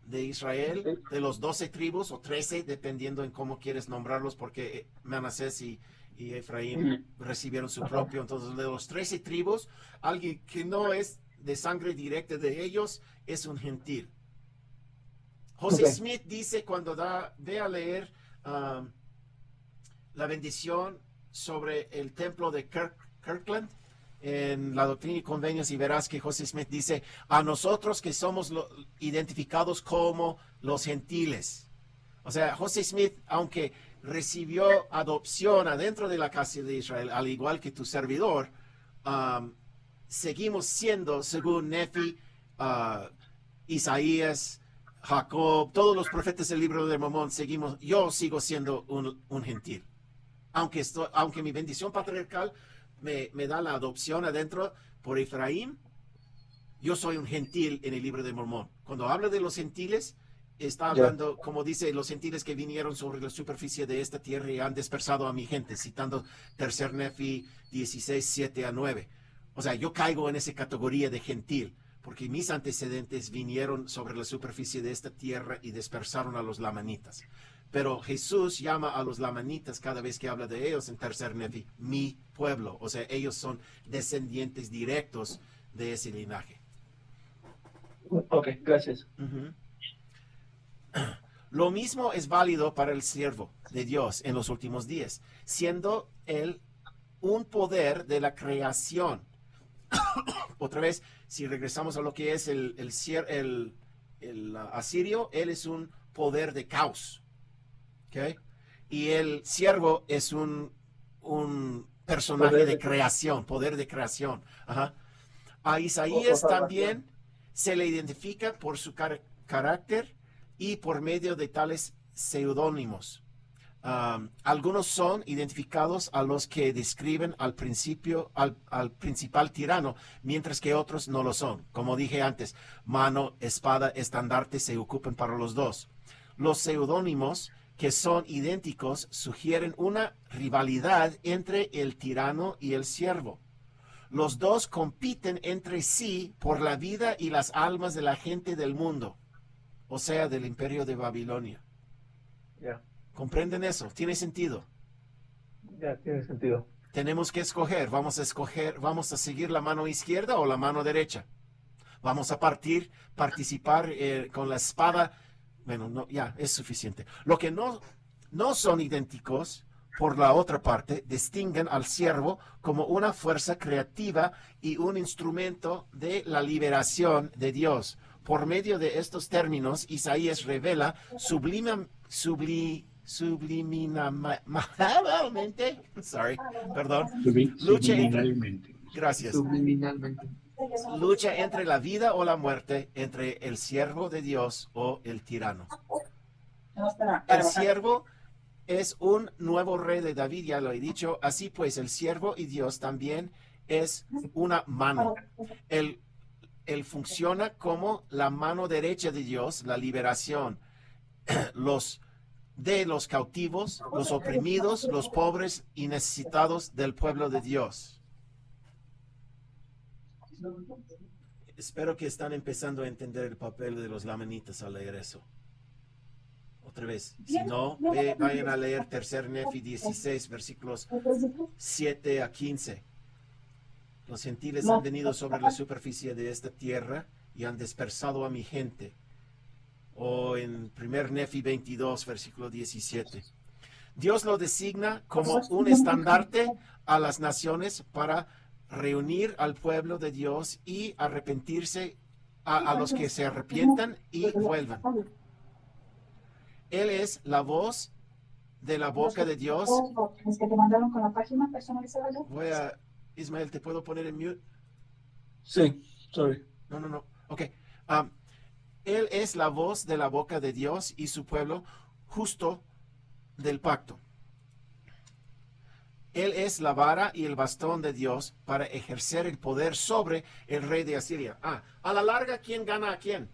Israel, Sí. de los 12 tribus o 13, dependiendo en cómo quieres nombrarlos, porque Manasés y Efraín recibieron su propio. Entonces, de los 13 tribus, alguien que no es de sangre directa de ellos es un gentil. José Ok. Smith dice cuando ve a leer la bendición sobre el templo de Kirkland en la Doctrina y Convenios, y verás que José Smith dice a nosotros que somos identificados como los gentiles. O sea, José Smith, aunque recibió adopción adentro de la casa de Israel, al igual que tu servidor, seguimos siendo, según Nefi, Isaías, Jacob, todos los profetas del libro de Mormón, yo sigo siendo un gentil. Aunque mi bendición patriarcal me da la adopción adentro por Efraín, yo soy un gentil en el libro de Mormón. Cuando habla de los gentiles, está hablando, como dice, los gentiles que vinieron sobre la superficie de esta tierra y han dispersado a mi gente, citando tercer Nefi 16, 7 a 9. O sea, yo caigo en esa categoría de gentil, porque mis antecedentes vinieron sobre la superficie de esta tierra y dispersaron a los lamanitas. Pero Jesús llama a los lamanitas cada vez que habla de ellos en tercer Nefi, mi pueblo. O sea, ellos son descendientes directos de ese linaje. Ok, gracias. Uh-huh. Lo mismo es válido para el siervo de Dios en los últimos días, siendo él un poder de la creación. Otra vez, si regresamos a lo que es el asirio, él es un poder de caos. ¿Okay? Y el siervo es un personaje de creación, poder de creación. Ajá. A Isaías también se le identifica por su carácter y por medio de tales seudónimos. Algunos son identificados a los que describen al principal tirano, mientras que otros no lo son. Como dije antes, mano, espada, estandarte se ocupan para los dos. Los seudónimos que son idénticos sugieren una rivalidad entre el tirano y el siervo. Los dos compiten entre sí por la vida y las almas de la gente del mundo, o sea, del imperio de Babilonia. Ya. ¿Comprenden eso? ¿Tiene sentido? Ya, tiene sentido. Tenemos que escoger, vamos a seguir la mano izquierda o la mano derecha. Vamos a participar con la espada. Bueno, no, ya, es suficiente. Lo que no son idénticos, por la otra parte, distinguen al siervo como una fuerza creativa y un instrumento de la liberación de Dios. Por medio de estos términos, Isaías revela subliminalmente, Subliminalmente. Lucha entre la vida o la muerte, entre el siervo de Dios o el tirano. El siervo es un nuevo rey de David, ya lo he dicho. Así pues, el siervo y Dios también es una mano. Él funciona como la mano derecha de Dios, la liberación de los cautivos, los oprimidos, los pobres y necesitados del pueblo de Dios. Espero que están empezando a entender el papel de los lamanitas al leer eso. Otra vez, si no, vayan a leer tercer Nefi 16, versículos 7 a 15. Los gentiles han venido sobre la superficie de esta tierra y han dispersado a mi gente. O en 1 Nefi 22, versículo 17. Dios lo designa como un estandarte a las naciones para reunir al pueblo de Dios y arrepentirse a los que se arrepientan y vuelvan. Él es la voz de la boca de Dios. Es que te mandaron con la página personalizada. Voy a, Ismael, ¿te puedo poner en mute? Sí, sorry. No. Ok. Él es la voz de la boca de Dios y su pueblo justo del pacto. Él es la vara y el bastón de Dios para ejercer el poder sobre el rey de Asiria. A la larga, ¿quién gana a quién?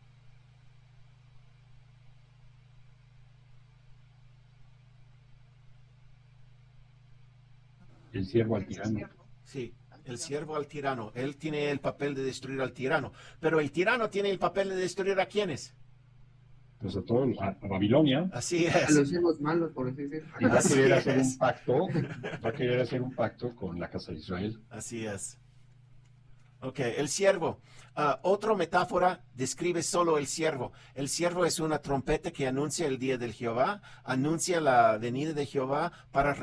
El siervo al tirano. Sí, el siervo al tirano. Él tiene el papel de destruir al tirano. Pero el tirano tiene el papel de destruir a quiénes. Pues a Babilonia. Así A es. los siervos malos, por así decirlo. Y va a Así querer hacer es. un pacto. Va a querer hacer un pacto con la casa de Israel. Así es. Ok, el siervo. Otra metáfora describe solo el siervo. El siervo es una trompeta que anuncia el día del Jehová, anuncia la venida de Jehová para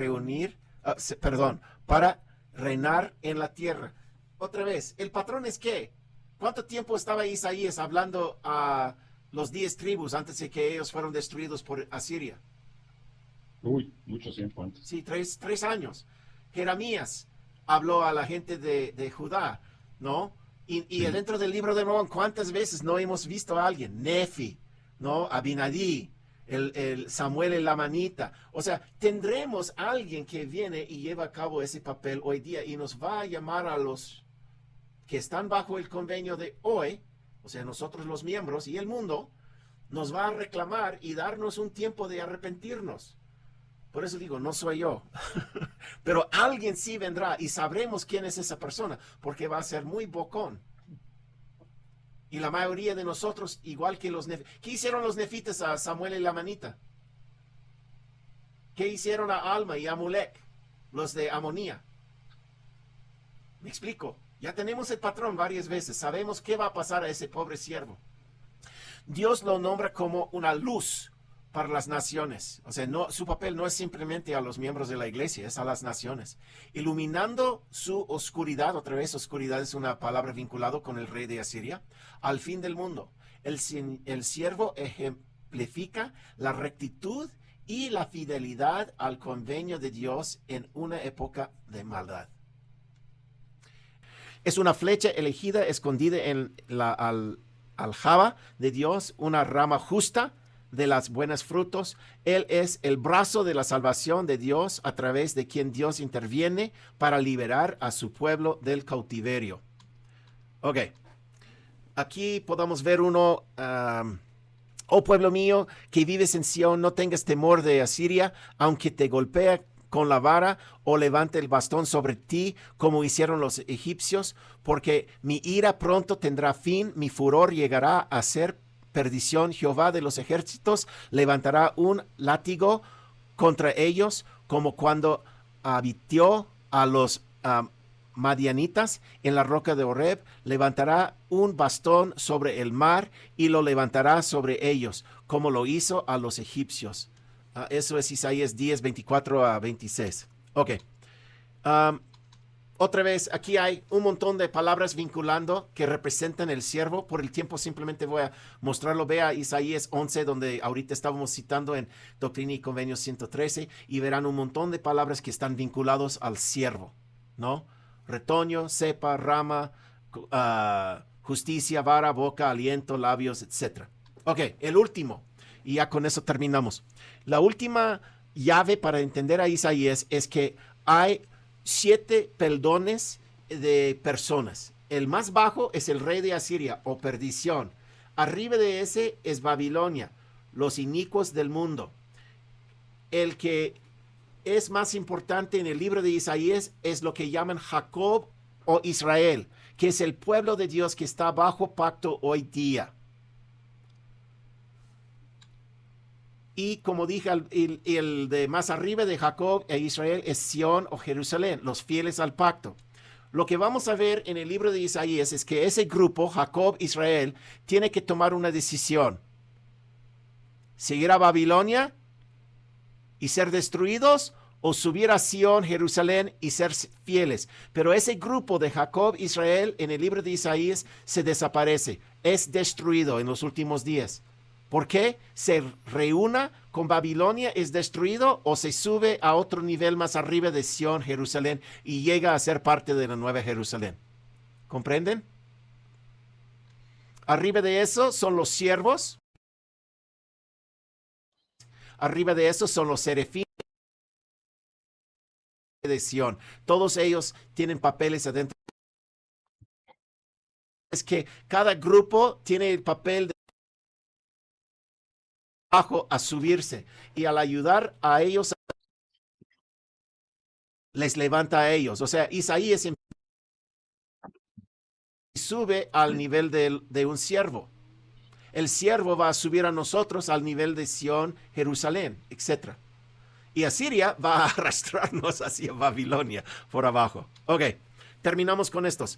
para reinar en la tierra. Otra vez, ¿el patrón es qué? ¿Cuánto tiempo estaba Isaías hablando a los 10 tribus antes de que ellos fueron destruidos por Asiria? Uy, mucho tiempo antes. Sí, tres años. Jeremías habló a la gente de Judá, ¿no? Y dentro del libro de Mormón, ¿cuántas veces no hemos visto a alguien? Nefi, ¿no? Abinadí, el Samuel el Lamanita. O sea, tendremos a alguien que viene y lleva a cabo ese papel hoy día y nos va a llamar a los que están bajo el convenio de hoy, o sea, nosotros los miembros y el mundo, nos va a reclamar y darnos un tiempo de arrepentirnos. Por eso digo, no soy yo. Pero alguien sí vendrá y sabremos quién es esa persona, porque va a ser muy bocón. Y la mayoría de nosotros, igual que los nefitas. ¿Qué hicieron los nefitas a Samuel y la manita? ¿Qué hicieron a Alma y a Mulek? Los de Amonía. Me explico. Ya tenemos el patrón varias veces. Sabemos qué va a pasar a ese pobre siervo. Dios lo nombra como una luz para las naciones. O sea, su papel no es simplemente a los miembros de la iglesia, es a las naciones. Iluminando su oscuridad, otra vez oscuridad es una palabra vinculada con el rey de Asiria, al fin del mundo. El siervo ejemplifica la rectitud y la fidelidad al convenio de Dios en una época de maldad. Es una flecha elegida, escondida en la aljaba de Dios, una rama justa de las buenos frutos. Él es el brazo de la salvación de Dios a través de quien Dios interviene para liberar a su pueblo del cautiverio. Ok. Aquí podemos ver uno. Oh pueblo mío, que vives en Sión, no tengas temor de Asiria, aunque te golpea con la vara o levante el bastón sobre ti, como hicieron los egipcios, porque mi ira pronto tendrá fin, mi furor llegará a ser perdición. Jehová de los ejércitos levantará un látigo contra ellos, como cuando abitió a los madianitas en la roca de Horeb. Levantará un bastón sobre el mar y lo levantará sobre ellos, como lo hizo a los egipcios. Eso es Isaías 10, 24 a 26. Ok. Otra vez, aquí hay un montón de palabras vinculando que representan el siervo. Por el tiempo simplemente voy a mostrarlo. Vea Isaías 11, donde ahorita estábamos citando en Doctrina y Convenios 113, y verán un montón de palabras que están vinculados al siervo, ¿no? Retoño, cepa, rama, justicia, vara, boca, aliento, labios, etc. Ok, el último. Y ya con eso terminamos. La última llave para entender a Isaías es que hay 7 peldones de personas. El más bajo es el rey de Asiria o perdición. Arriba de ese es Babilonia, los inicuos del mundo. El que es más importante en el libro de Isaías es lo que llaman Jacob o Israel, que es el pueblo de Dios que está bajo pacto hoy día. Y como dije, el de más arriba de Jacob e Israel es Sión o Jerusalén, los fieles al pacto. lo que vamos a ver en el libro de Isaías es que ese grupo, Jacob, Israel, tiene que tomar una decisión. ¿Seguir a Babilonia y ser destruidos o subir a Sión, Jerusalén y ser fieles? Pero ese grupo de Jacob, Israel, en el libro de Isaías se desaparece, es destruido en los últimos días. ¿Por qué? Se reúna con Babilonia, es destruido o se sube a otro nivel más arriba de Sión, Jerusalén y llega a ser parte de la nueva Jerusalén. ¿Comprenden? Arriba de eso son los siervos. Arriba de eso son los serafines de Sión. Todos ellos tienen papeles adentro. Es que cada grupo tiene el papel de abajo a subirse y al ayudar a ellos les levanta a ellos. O sea, Isaías sube al nivel de un siervo. El siervo va a subir a nosotros al nivel de Sión, Jerusalén, etc. Y Asiria va a arrastrarnos hacia Babilonia por abajo. Ok, terminamos con estos.